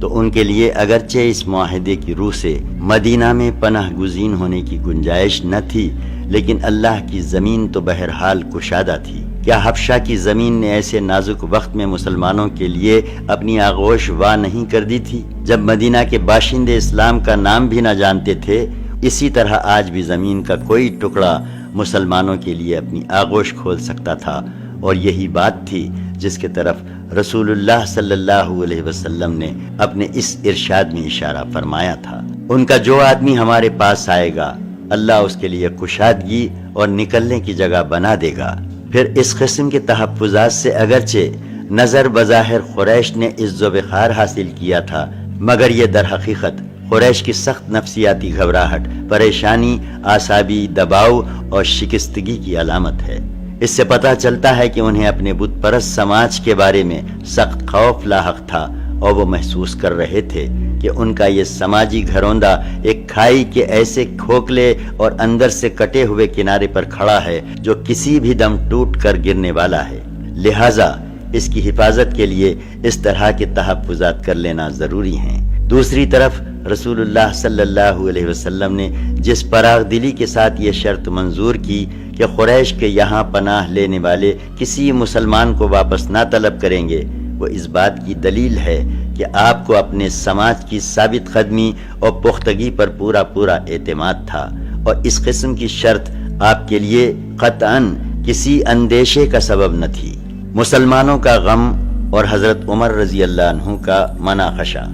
تو ان کے لیے اگرچہ اس معاہدے کی روح سے مدینہ میں پناہ گزین ہونے کی گنجائش نہ تھی، لیکن اللہ کی زمین تو بہرحال کشادہ تھی۔ کیا حبشہ کی زمین نے ایسے نازک وقت میں مسلمانوں کے لیے اپنی آغوش وا نہیں کر دی تھی جب مدینہ کے باشندے اسلام کا نام بھی نہ جانتے تھے؟ اسی طرح آج بھی زمین کا کوئی ٹکڑا مسلمانوں کے لیے اپنی آغوش کھول سکتا تھا، اور یہی بات تھی جس کے طرف رسول اللہ صلی اللہ علیہ وسلم نے اپنے اس ارشاد میں اشارہ فرمایا تھا۔ ان کا جو آدمی ہمارے پاس آئے گا اللہ اس کے لیے کشادگی اور نکلنے کی جگہ بنا دے گا۔ پھر اس قسم کے تحفظات سے اگرچہ نظر بظاہر قریش نے عز و وقار حاصل کیا تھا، مگر یہ در حقیقت قریش کی سخت نفسیاتی گھبراہٹ، پریشانی، اعصابی دباؤ اور شکستگی کی علامت ہے۔ اس سے پتہ چلتا ہے کہ انہیں اپنے بت پرست سماج کے بارے میں سخت خوف لاحق تھا، اور وہ محسوس کر رہے تھے کہ ان کا یہ سماجی گھروندہ ایک کھائی کے ایسے کھوکھلے اور اندر سے کٹے ہوئے کنارے پر کھڑا ہے جو کسی بھی دم ٹوٹ کر گرنے والا ہے، لہٰذا اس کی حفاظت کے لیے اس طرح کے تحفظات کر لینا ضروری ہیں۔ دوسری طرف رسول اللہ صلی اللہ علیہ وسلم نے جس فراغ دلی کے ساتھ یہ شرط منظور کی کہ قریش کے یہاں پناہ لینے والے کسی مسلمان کو واپس نہ طلب کریں گے، وہ اس بات کی دلیل ہے کہ آپ کو اپنے سماج کی ثابت قدمی اور پختگی پر پورا اعتماد تھا، اور اس قسم کی شرط آپ کے لیے قطعاً کسی اندیشے کا سبب نہ تھی۔ مسلمانوں کا غم اور حضرت عمر رضی اللہ عنہ کا مناقشہ،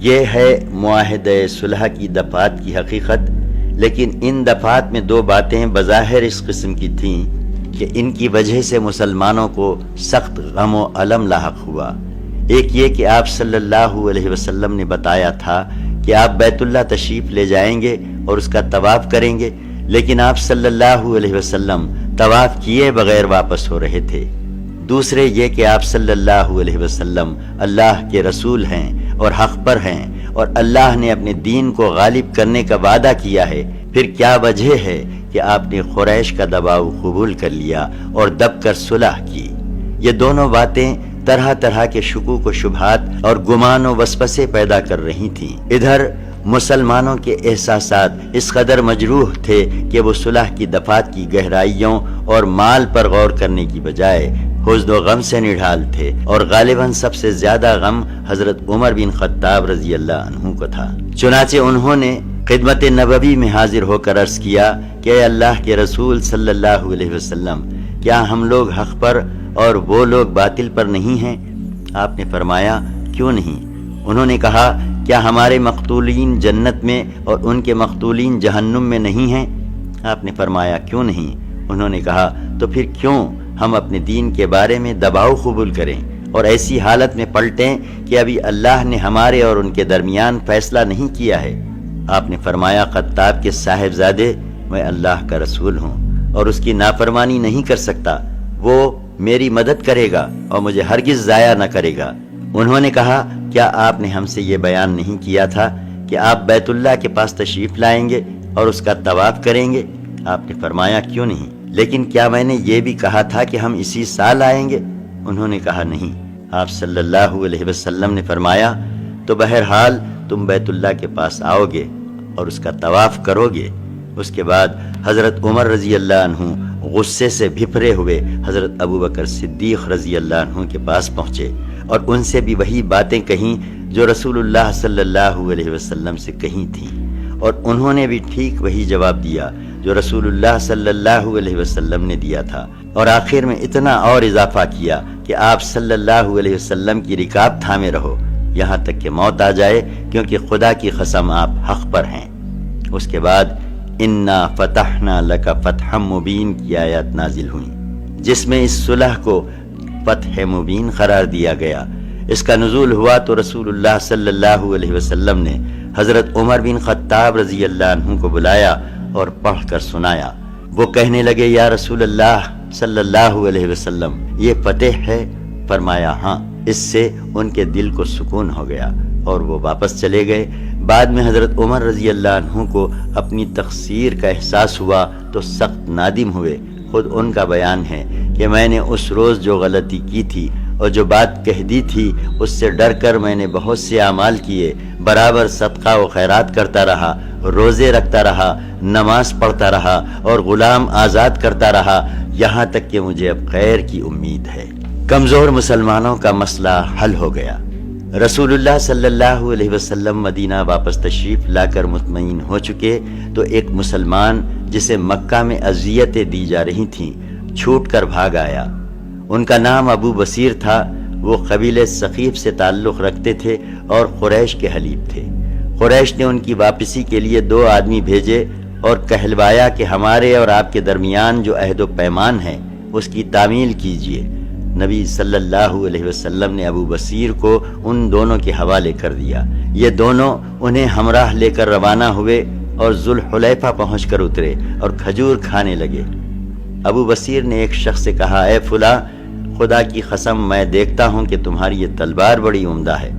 یہ ہے معاہدہ صلح کی دفعات کی حقیقت، لیکن ان دفعات میں 2 باتیں بظاہر اس قسم کی تھیں کہ ان کی وجہ سے مسلمانوں کو سخت غم و الم لاحق ہوا۔ ایک یہ کہ آپ صلی اللہ علیہ وسلم نے بتایا تھا کہ آپ بیت اللہ تشریف لے جائیں گے اور اس کا طواف کریں گے، لیکن آپ صلی اللہ علیہ وسلم طواف کیے بغیر واپس ہو رہے تھے۔ دوسرے یہ کہ آپ صلی اللہ علیہ وسلم اللہ کے رسول ہیں اور حق پر ہیں، اور اللہ نے اپنے دین کو غالب کرنے کا وعدہ کیا ہے، پھر کیا وجہ ہے کہ آپ نے قریش کا دباؤ قبول کر لیا اور دب کر صلح کی؟ یہ دونوں باتیں طرح طرح کے شکوک و شبہات اور گمان و وسوسے پیدا کر رہی تھیں۔ ادھر مسلمانوں کے احساسات اس قدر مجروح تھے کہ وہ صلح کی دفعات کی گہرائیوں اور مال پر غور کرنے کی بجائے حزن و غم سے نڈھال تھے، اور غالباً سب سے زیادہ غم حضرت عمر بن خطاب رضی اللہ عنہ کو تھا۔ چنانچہ انہوں نے خدمت نبوی میں حاضر ہو کر عرض کیا کہ اے اللہ کے رسول صلی اللہ علیہ وسلم، کیا ہم لوگ حق پر اور وہ لوگ باطل پر نہیں ہیں؟ آپ نے فرمایا کیوں نہیں؟ انہوں نے کہا کیا ہمارے مقتولین جنت میں اور ان کے مقتولین جہنم میں نہیں ہیں؟ آپ نے فرمایا کیوں نہیں؟ انہوں نے کہا تو پھر کیوں ہم اپنے دین کے بارے میں دباؤ قبول کریں اور ایسی حالت میں پلٹیں کہ ابھی اللہ نے ہمارے اور ان کے درمیان فیصلہ نہیں کیا ہے؟ آپ نے فرمایا خطاب کے صاحبزادے، میں اللہ کا رسول ہوں اور اس کی نافرمانی نہیں کر سکتا، وہ میری مدد کرے گا اور مجھے ہرگز ضائع نہ کرے گا۔ انہوں نے کہا کیا آپ نے ہم سے یہ بیان نہیں کیا تھا کہ آپ بیت اللہ کے پاس تشریف لائیں گے اور اس کا طواف کریں گے؟ آپ نے فرمایا کیوں نہیں، لیکن کیا میں نے یہ بھی کہا تھا کہ ہم اسی سال آئیں گے؟ انہوں نے کہا نہیں۔ آپ صلی اللہ علیہ وسلم نے فرمایا تو بہرحال تم بیت اللہ کے پاس آؤ گے اور اس کا طواف کرو گے۔ اس کے بعد حضرت عمر رضی اللہ عنہ غصے سے بھپرے ہوئے حضرت ابوبکر صدیق رضی اللہ عنہ کے پاس پہنچے اور ان سے بھی وہی باتیں کہیں جو رسول اللہ صلی اللہ علیہ وسلم سے کہی تھیں، اور انہوں نے بھی ٹھیک وہی جواب دیا جو رسول اللہ صلی اللہ علیہ وسلم نے دیا تھا، اور آخر میں اتنا اور اضافہ کیا کہ آپ صلی اللہ علیہ وسلم کی رکاب تھامے رہو یہاں تک کہ موت آ جائے، کیونکہ خدا کی قسم آپ حق پر ہیں۔ اس کے بعد انا فتحنا لک فتحا مبین کی آیات نازل ہوئیں، جس میں اس صلح کو فتح مبین قرار دیا گیا۔ اس کا نزول ہوا تو رسول اللہ صلی اللہ علیہ وسلم نے حضرت عمر بن خطاب رضی اللہ عنہ کو بلایا اور پڑھ کر سنایا۔ وہ کہنے لگے یا رسول اللہ صلی اللہ علیہ وسلم، یہ فتح ہے؟ فرمایا ہاں۔ اس سے ان کے دل کو سکون ہو گیا اور وہ واپس چلے گئے۔ بعد میں حضرت عمر رضی اللہ عنہ کو اپنی تقصیر کا احساس ہوا تو سخت نادم ہوئے۔ خود ان کا بیان ہے کہ میں نے اس روز جو غلطی کی تھی اور جو بات کہہ دی تھی، اس سے ڈر کر میں نے بہت سے اعمال کیے، برابر صدقہ و خیرات کرتا رہا، روزے رکھتا رہا، نماز پڑھتا رہا اور غلام آزاد کرتا رہا، یہاں تک کہ مجھے اب خیر کی امید ہے۔ کمزور مسلمانوں کا مسئلہ حل ہو گیا۔ رسول اللہ صلی اللہ علیہ وسلم مدینہ واپس تشریف لا کر مطمئن ہو چکے تو ایک مسلمان جسے مکہ میں اذیتیں دی جا رہی تھیں چھوٹ کر بھاگ آیا۔ ان کا نام ابو بصیر تھا۔ وہ قبیلے ثقیف سے تعلق رکھتے تھے اور قریش کے حلیف تھے۔ قریش نے ان کی واپسی کے لیے 2 آدمی بھیجے اور کہلوایا کہ ہمارے اور آپ کے درمیان جو عہد و پیمان ہے اس کی تعمیل کیجیے۔ نبی صلی اللہ علیہ وسلم نے ابو بصیر کو ان دونوں کے حوالے کر دیا۔ یہ دونوں انہیں ہمراہ لے کر روانہ ہوئے اور ذوالحلیفہ پہنچ کر اترے اور کھجور کھانے لگے۔ ابو بصیر نے ایک شخص سے کہا اے فلاں، خدا کی قسم میں دیکھتا ہوں کہ تمہاری یہ تلوار بڑی عمدہ ہے۔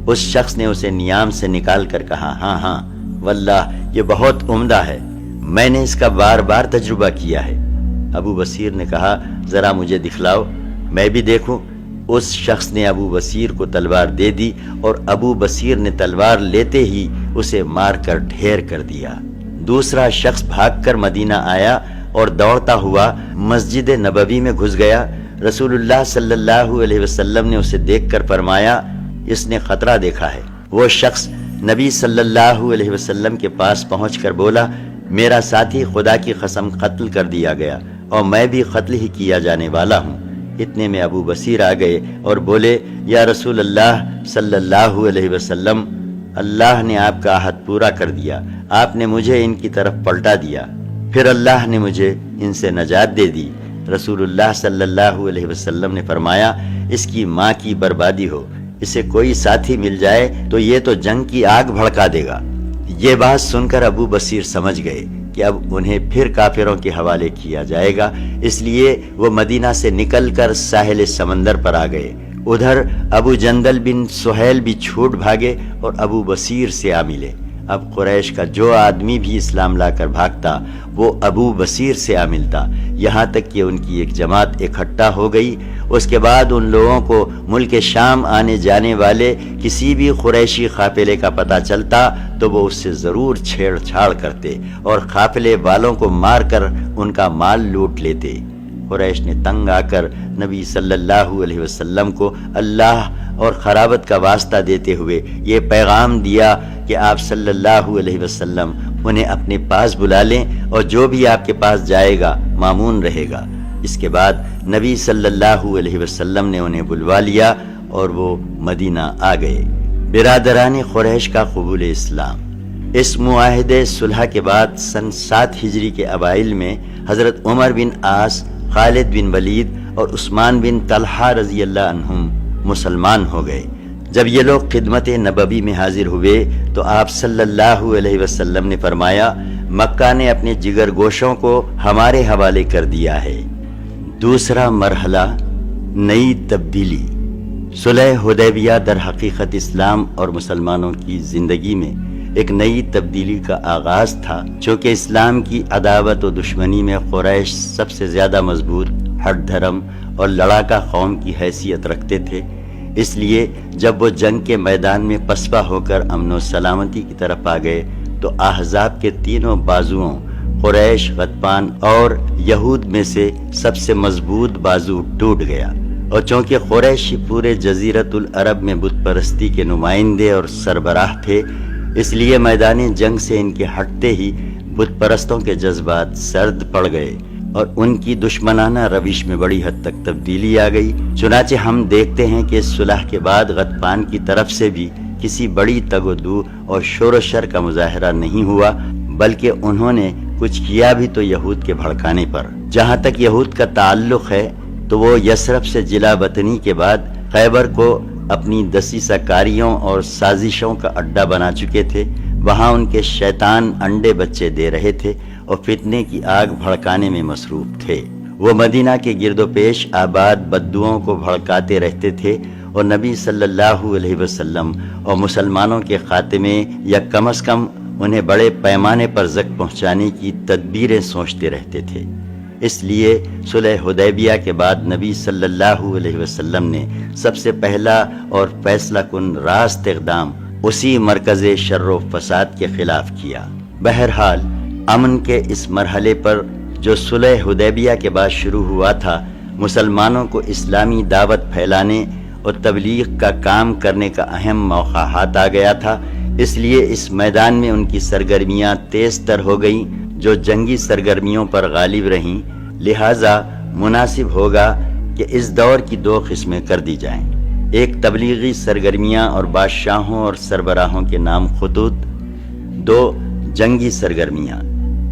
اس شخص نے اسے نیام سے نکال کر کہا ہاں ہاں واللہ یہ بہت عمدہ ہے، میں نے اس کا بار بار تجربہ کیا ہے۔ ابو بصیر نے کہا ذرا مجھے دکھلاؤ میں بھی دیکھوں۔ اس شخص نے ابو بصیر کو تلوار دے دی اور ابو بصیر نے تلوار لیتے ہی اسے مار کر ڈھیر کر دیا۔ دوسرا شخص بھاگ کر مدینہ آیا اور دوڑتا ہوا مسجد نبوی میں گھس گیا۔ رسول اللہ صلی اللہ علیہ وسلم نے اسے دیکھ کر فرمایا اس نے خطرہ دیکھا ہے۔ وہ شخص نبی صلی اللہ علیہ وسلم کے پاس پہنچ کر بولا میرا ساتھی خدا کی قسم قتل کر دیا گیا اور میں بھی قتل ہی کیا جانے والا ہوں۔ اتنے میں ابو بصیر آ گئے اور بولے یا رسول اللہ صلی اللہ علیہ وسلم، اللہ نے آپ کا عہد پورا کر دیا، آپ نے مجھے ان کی طرف پلٹا دیا، پھر اللہ نے مجھے ان سے نجات دے دی۔ رسول اللہ صلی اللہ علیہ وسلم نے فرمایا، اس کی ماں کی بربادی ہو، اسے کوئی ساتھی مل جائے تو یہ تو جنگ کی آگ بھڑکا دے گا۔ یہ بات سن کر ابو بصیر سمجھ گئے کہ اب انہیں پھر کافروں کے حوالے کیا جائے گا، اس لیے وہ مدینہ سے نکل کر ساحل سمندر پر آ گئے۔ ادھر ابو جندل بن سہیل بھی چھوٹ بھاگے اور ابو بصیر سے آ ملے۔ اب قریش کا جو آدمی بھی اسلام لا کر بھاگتا وہ ابو بصیر سے آ ملتا، یہاں تک کہ ان کی ایک جماعت اکٹھا ہو گئی۔ اس کے بعد ان لوگوں کو ملک شام آنے جانے والے کسی بھی قریشی قافلے کا پتہ چلتا تو وہ اس سے ضرور چھیڑ چھاڑ کرتے اور قافلے والوں کو مار کر ان کا مال لوٹ لیتے۔ قریش نے تنگ آ کر نبی صلی اللہ علیہ وسلم کو اللہ اور خرابت کا واسطہ دیتے ہوئے یہ پیغام دیا کہ آپ صلی اللہ علیہ وسلم انہیں اپنے پاس بلا لیں اور جو بھی آپ کے پاس جائے گا مامون رہے گا۔ اس کے بعد نبی صلی اللہ علیہ وسلم نے انہیں بلوا لیا اور وہ مدینہ آ گئے۔ برادران قریش کا قبول اسلام۔ اس معاہدے صلح کے بعد سن 7 ہجری کے اوائل میں حضرت عمر بن عاص، خالد بن ولید اور عثمان بن طلحہ رضی اللہ عنہم مسلمان ہو گئے۔ جب یہ لوگ خدمت نبوی میں حاضر ہوئے تو آپ صلی اللہ علیہ وسلم نے فرمایا، مکہ نے اپنے جگر گوشوں کو ہمارے حوالے کر دیا ہے۔ دوسرا مرحلہ، نئی تبدیلی۔ صلح حدیبیہ در حقیقت اسلام اور مسلمانوں کی زندگی میں ایک نئی تبدیلی کا آغاز تھا، چونکہ اسلام کی عداوت و دشمنی میں قریش سب سے زیادہ مضبوط، ہٹ دھرم اور لڑاکا قوم کی حیثیت رکھتے تھے۔ اس لیے جب وہ جنگ کے میدان میں پسپا ہو کر امن و سلامتی کی طرف آ گئے تو احزاب کے تینوں بازوؤں قریش، غطفان اور یہود میں سے سب سے مضبوط بازو ٹوٹ گیا، اور چونکہ قریش پورے جزیرت العرب میں بت پرستی کے نمائندے اور سربراہ تھے، اس لیے میدان جنگ سے ان کے ہٹتے ہی بت پرستوں کے جذبات سرد پڑ گئے اور ان کی دشمنانہ روش میں بڑی حد تک تبدیلی آ گئی۔ چنانچہ ہم دیکھتے ہیں کہ صلح کے بعد غطفان کی طرف سے بھی کسی بڑی تگ و دو اور شور و شر کا مظاہرہ نہیں ہوا، بلکہ انہوں نے کچھ کیا بھی تو یہود کے بھڑکانے پر۔ جہاں تک یہود کا تعلق ہے تو وہ یثرب سے جلا وطنی کے بعد خیبر کو اپنی دسیسہ کاریوں اور سازشوں کا اڈا بنا چکے تھے۔ وہاں ان کے شیطان انڈے بچے دے رہے تھے اور فتنے کی آگ بھڑکانے میں مصروف تھے۔ وہ مدینہ کے گرد و پیش آباد بددعاؤں کو بھڑکاتے رہتے تھے اور نبی صلی اللہ علیہ وسلم اور مسلمانوں کے خاتمے یا کم از کم انہیں بڑے پیمانے پر زک پہنچانے کی تدبیریں سوچتے رہتے تھے۔ اس لیے صلح حدیبیہ کے بعد نبی صلی اللہ علیہ وسلم نے سب سے پہلا اور فیصلہ کن راست اقدام اسی مرکز شر و فساد کے خلاف کیا۔ بہرحال امن کے اس مرحلے پر جو صلح حدیبیہ کے بعد شروع ہوا تھا، مسلمانوں کو اسلامی دعوت پھیلانے اور تبلیغ کا کام کرنے کا اہم موقع ہاتھ آ گیا تھا۔ اس لیے اس میدان میں ان کی سرگرمیاں تیز تر ہو گئیں جو جنگی سرگرمیوں پر غالب رہیں، لہٰذا مناسب ہوگا کہ اس دور کی 2 قسمیں کر دی جائیں۔ ایک تبلیغی سرگرمیاں اور بادشاہوں اور سربراہوں کے نام خطوط، 2 جنگی سرگرمیاں۔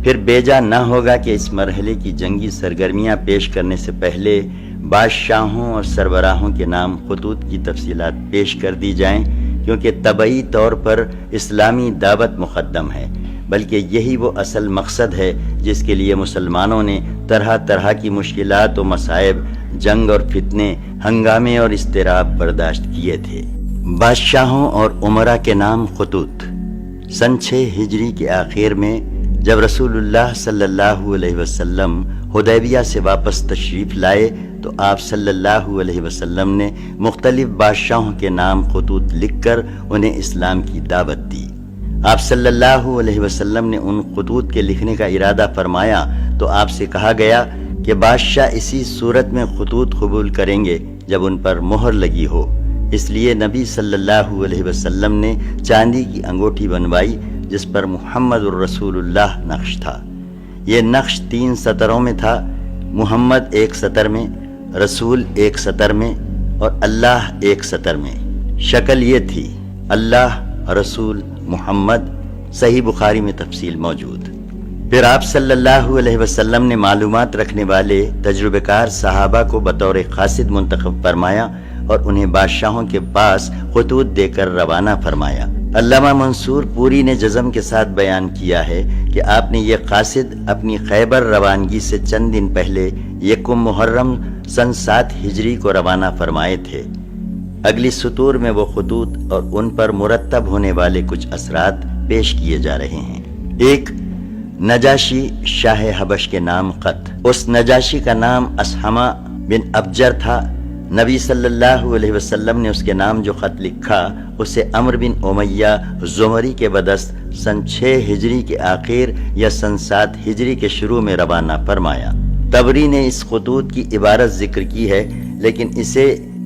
پھر بیجا نہ ہوگا کہ اس مرحلے کی جنگی سرگرمیاں پیش کرنے سے پہلے بادشاہوں اور سربراہوں کے نام خطوط کی تفصیلات پیش کر دی جائیں، کیونکہ طبعی طور پر اسلامی دعوت مقدم ہے، بلکہ یہی وہ اصل مقصد ہے جس کے لیے مسلمانوں نے طرح طرح کی مشکلات و مصائب، جنگ اور فتنے، ہنگامے اور اضطراب برداشت کیے تھے۔ بادشاہوں اور امراء کے نام خطوط۔ سن 6 ہجری کے آخر میں جب رسول اللہ صلی اللہ علیہ وسلم حدیبیہ سے واپس تشریف لائے تو آپ صلی اللہ علیہ وسلم نے مختلف بادشاہوں کے نام خطوط لکھ کر انہیں اسلام کی دعوت دی۔ آپ صلی اللہ علیہ وسلم نے ان خطوط کے لکھنے کا ارادہ فرمایا تو آپ سے کہا گیا کہ بادشاہ اسی صورت میں خطوط قبول کریں گے جب ان پر مہر لگی ہو۔ اس لیے نبی صلی اللہ علیہ وسلم نے چاندی کی انگوٹھی بنوائی جس پر محمد الرسول اللہ نقش تھا۔ یہ نقش 3 سطروں میں تھا، محمد 1 سطر میں، رسول 1 سطر میں اور اللہ 1 سطر میں۔ شکل یہ تھی: اللہ، رسول، محمد۔ صحیح بخاری میں تفصیل موجود۔ پھر آپ صلی اللہ علیہ وسلم نے معلومات رکھنے والے تجربہ کار صحابہ کو بطور قاصد منتخب فرمایا اور انہیں بادشاہوں کے پاس خطوط دے کر روانہ فرمایا۔ علامہ منصور پوری نے جزم کے ساتھ بیان کیا ہے کہ آپ نے یہ قاصد اپنی خیبر روانگی سے چند دن پہلے یکم محرم سن 7 ہجری کو روانہ فرمائے تھے۔ اگلی سطور میں وہ خطوط اور ان پر مرتب ہونے والے کچھ اثرات پیش کیے جا رہے ہیں۔ 1. نجاشی شاہ حبش کے نام خط۔ اس نجاشی کا نام اسحمہ بن ابجر تھا۔ نبی صلی اللہ علیہ وسلم نے اس کے نام جو خط لکھا اسے عمرو بن امیہ زمری کے بدست سن 6 ہجری کے آخر یا سن 7 ہجری کے شروع میں روانہ فرمایا۔ طبری نے اس خطوط کی عبارت ذکر کی ہے، لیکن اسے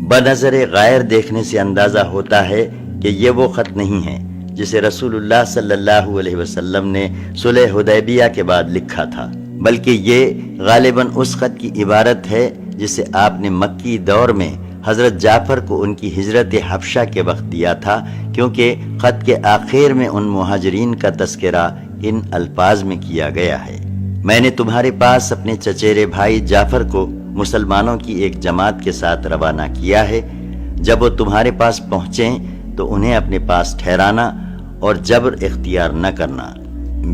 بنظر غائر دیکھنے سے اندازہ ہوتا ہے کہ یہ وہ خط نہیں ہے جسے رسول اللہ صلی اللہ علیہ وسلم نے صلح حدیبیہ کے بعد لکھا تھا، بلکہ یہ غالباً اس خط کی عبارت ہے جسے آپ نے مکی دور میں حضرت جعفر کو ان کی ہجرت حبشہ کے وقت دیا تھا، کیونکہ خط کے آخر میں ان مہاجرین کا تذکرہ ان الفاظ میں کیا گیا ہے: میں نے تمہارے پاس اپنے چچیرے بھائی جعفر کو مسلمانوں کی ایک جماعت کے ساتھ روانہ کیا ہے۔ جب وہ تمہارے پاس پہنچیں تو انہیں اپنے پاس ٹھہرانا اور جبر اختیار نہ کرنا۔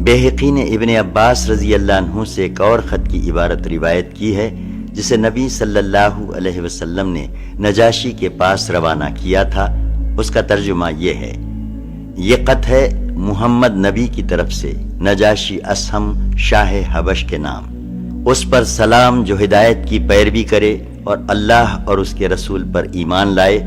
بیہقی نے ابن عباس رضی اللہ عنہ سے ایک اور خط کی عبارت روایت کی ہے جسے نبی صلی اللہ علیہ وسلم نے نجاشی کے پاس روانہ کیا تھا۔ اس کا ترجمہ یہ ہے: یہ خط ہے محمد نبی کی طرف سے نجاشی اسہم شاہ حبش کے نام، اس پر سلام جو ہدایت کی پیروی کرے اور اللہ اور اس کے رسول پر ایمان لائے۔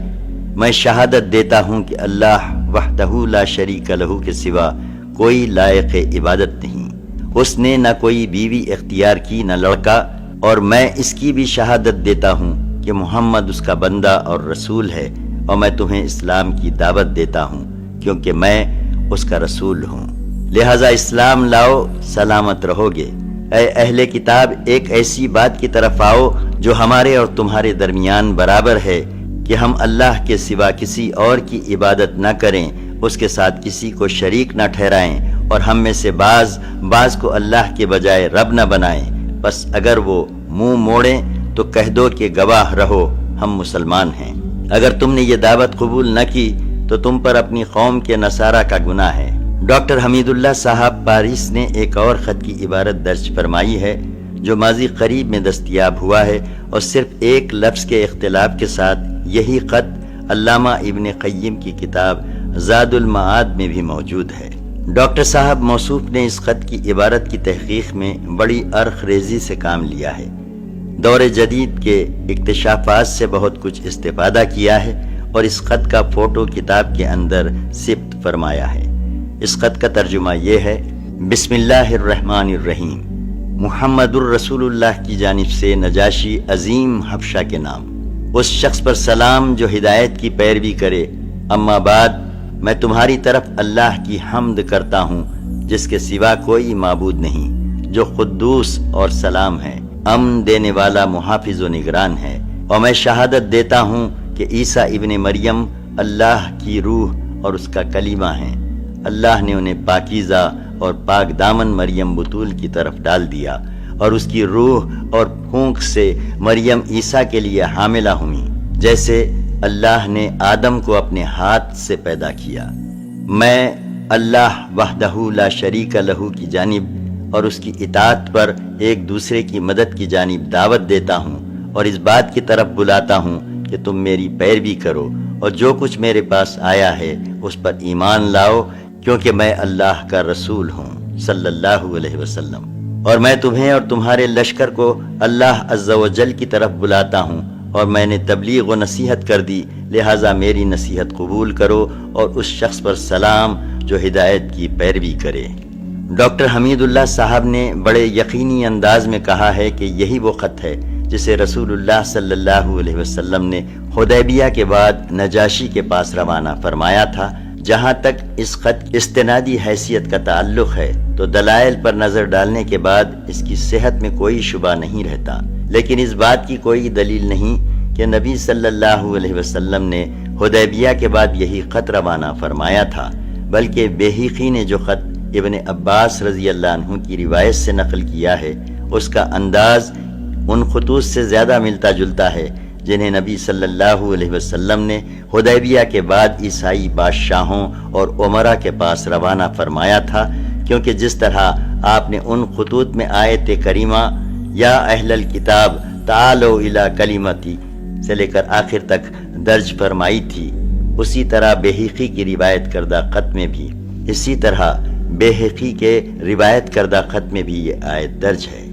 میں شہادت دیتا ہوں کہ اللہ وحدہ لا شریک لہ کے سوا کوئی لائق عبادت نہیں، اس نے نہ کوئی بیوی اختیار کی نہ لڑکا، اور میں اس کی بھی شہادت دیتا ہوں کہ محمد اس کا بندہ اور رسول ہے، اور میں تمہیں اسلام کی دعوت دیتا ہوں کیونکہ میں اس کا رسول ہوں، لہذا اسلام لاؤ، سلامت رہو گے۔ اے اہل کتاب، ایک ایسی بات کی طرف آؤ جو ہمارے اور تمہارے درمیان برابر ہے کہ ہم اللہ کے سوا کسی اور کی عبادت نہ کریں، اس کے ساتھ کسی کو شریک نہ ٹھہرائیں، اور ہم میں سے بعض کو اللہ کے بجائے رب نہ بنائیں۔ بس اگر وہ منہ موڑیں تو کہہ دو کہ گواہ رہو ہم مسلمان ہیں۔ اگر تم نے یہ دعوت قبول نہ کی تو تم پر اپنی قوم کے نصارہ کا گناہ ہے۔ ڈاکٹر حمید اللہ صاحب پاریس نے ایک اور خط کی عبارت درج فرمائی ہے جو ماضی قریب میں دستیاب ہوا ہے، اور صرف ایک لفظ کے اختلاف کے ساتھ یہی خط علامہ ابن قیم کی کتاب زاد المعاد میں بھی موجود ہے۔ ڈاکٹر صاحب موصوف نے اس خط کی عبارت کی تحقیق میں بڑی ارخ ریزی سے کام لیا ہے، دور جدید کے اکتشافات سے بہت کچھ استفادہ کیا ہے، اور اس خط کا فوٹو کتاب کے اندر ثبت فرمایا ہے۔ اس خط کا ترجمہ یہ ہے: بسم اللہ الرحمن الرحیم، محمد الرسول اللہ کی جانب سے نجاشی عظیم حبشہ کے نام، اس شخص پر سلام جو ہدایت کی پیروی کرے۔ اما بعد، میں تمہاری طرف اللہ کی حمد کرتا ہوں جس کے سوا کوئی معبود نہیں، جو قدوس اور سلام ہے، امن دینے والا، محافظ و نگران ہے، اور میں شہادت دیتا ہوں کہ عیسیٰ ابن مریم اللہ کی روح اور اس کا کلمہ ہے۔ اللہ نے انہیں پاکیزہ اور پاک دامن مریم بطول کی طرف ڈال دیا، اور اس کی روح اور پھونک سے مریم عیسیٰ کے لیے حاملہ ہوئیں، جیسے اللہ نے آدم کو اپنے ہاتھ سے پیدا کیا۔ میں اللہ وحدہ لا شریک لہ کی جانب اور اس کی اطاعت پر ایک دوسرے کی مدد کی جانب دعوت دیتا ہوں، اور اس بات کی طرف بلاتا ہوں کہ تم میری پیروی کرو، اور جو کچھ میرے پاس آیا ہے اس پر ایمان لاؤ، کیونکہ میں اللہ کا رسول ہوں صلی اللہ علیہ وسلم، اور میں تمہیں اور تمہارے لشکر کو اللہ عز و جل کی طرف بلاتا ہوں، اور میں نے تبلیغ و نصیحت کر دی، لہٰذا میری نصیحت قبول کرو، اور اس شخص پر سلام جو ہدایت کی پیروی کرے۔ ڈاکٹر حمید اللہ صاحب نے بڑے یقینی انداز میں کہا ہے کہ یہی وہ خط ہے جسے رسول اللہ صلی اللہ علیہ وسلم نے حدیبیہ کے بعد نجاشی کے پاس روانہ فرمایا تھا۔ جہاں تک اس خط استنادی حیثیت کا تعلق ہے تو دلائل پر نظر ڈالنے کے بعد اس کی صحت میں کوئی شبہ نہیں رہتا، لیکن اس بات کی کوئی دلیل نہیں کہ نبی صلی اللہ علیہ وسلم نے حدیبیہ کے بعد یہی خط روانہ فرمایا تھا، بلکہ بیہقی نے جو خط ابن عباس رضی اللہ عنہ کی روایت سے نقل کیا ہے، اس کا انداز ان خطوط سے زیادہ ملتا جلتا ہے جنہیں نبی صلی اللہ علیہ وسلم نے حدیبیہ کے بعد عیسائی بادشاہوں اور عمرا کے پاس روانہ فرمایا تھا، کیونکہ جس طرح آپ نے ان خطوط میں آیت کریمہ یا اہل الکتاب تعالوا الی کلمتی سے لے کر آخر تک درج فرمائی تھی، اسی طرح بیہقی کی روایت کردہ خط میں بھی یہ آیت درج ہے۔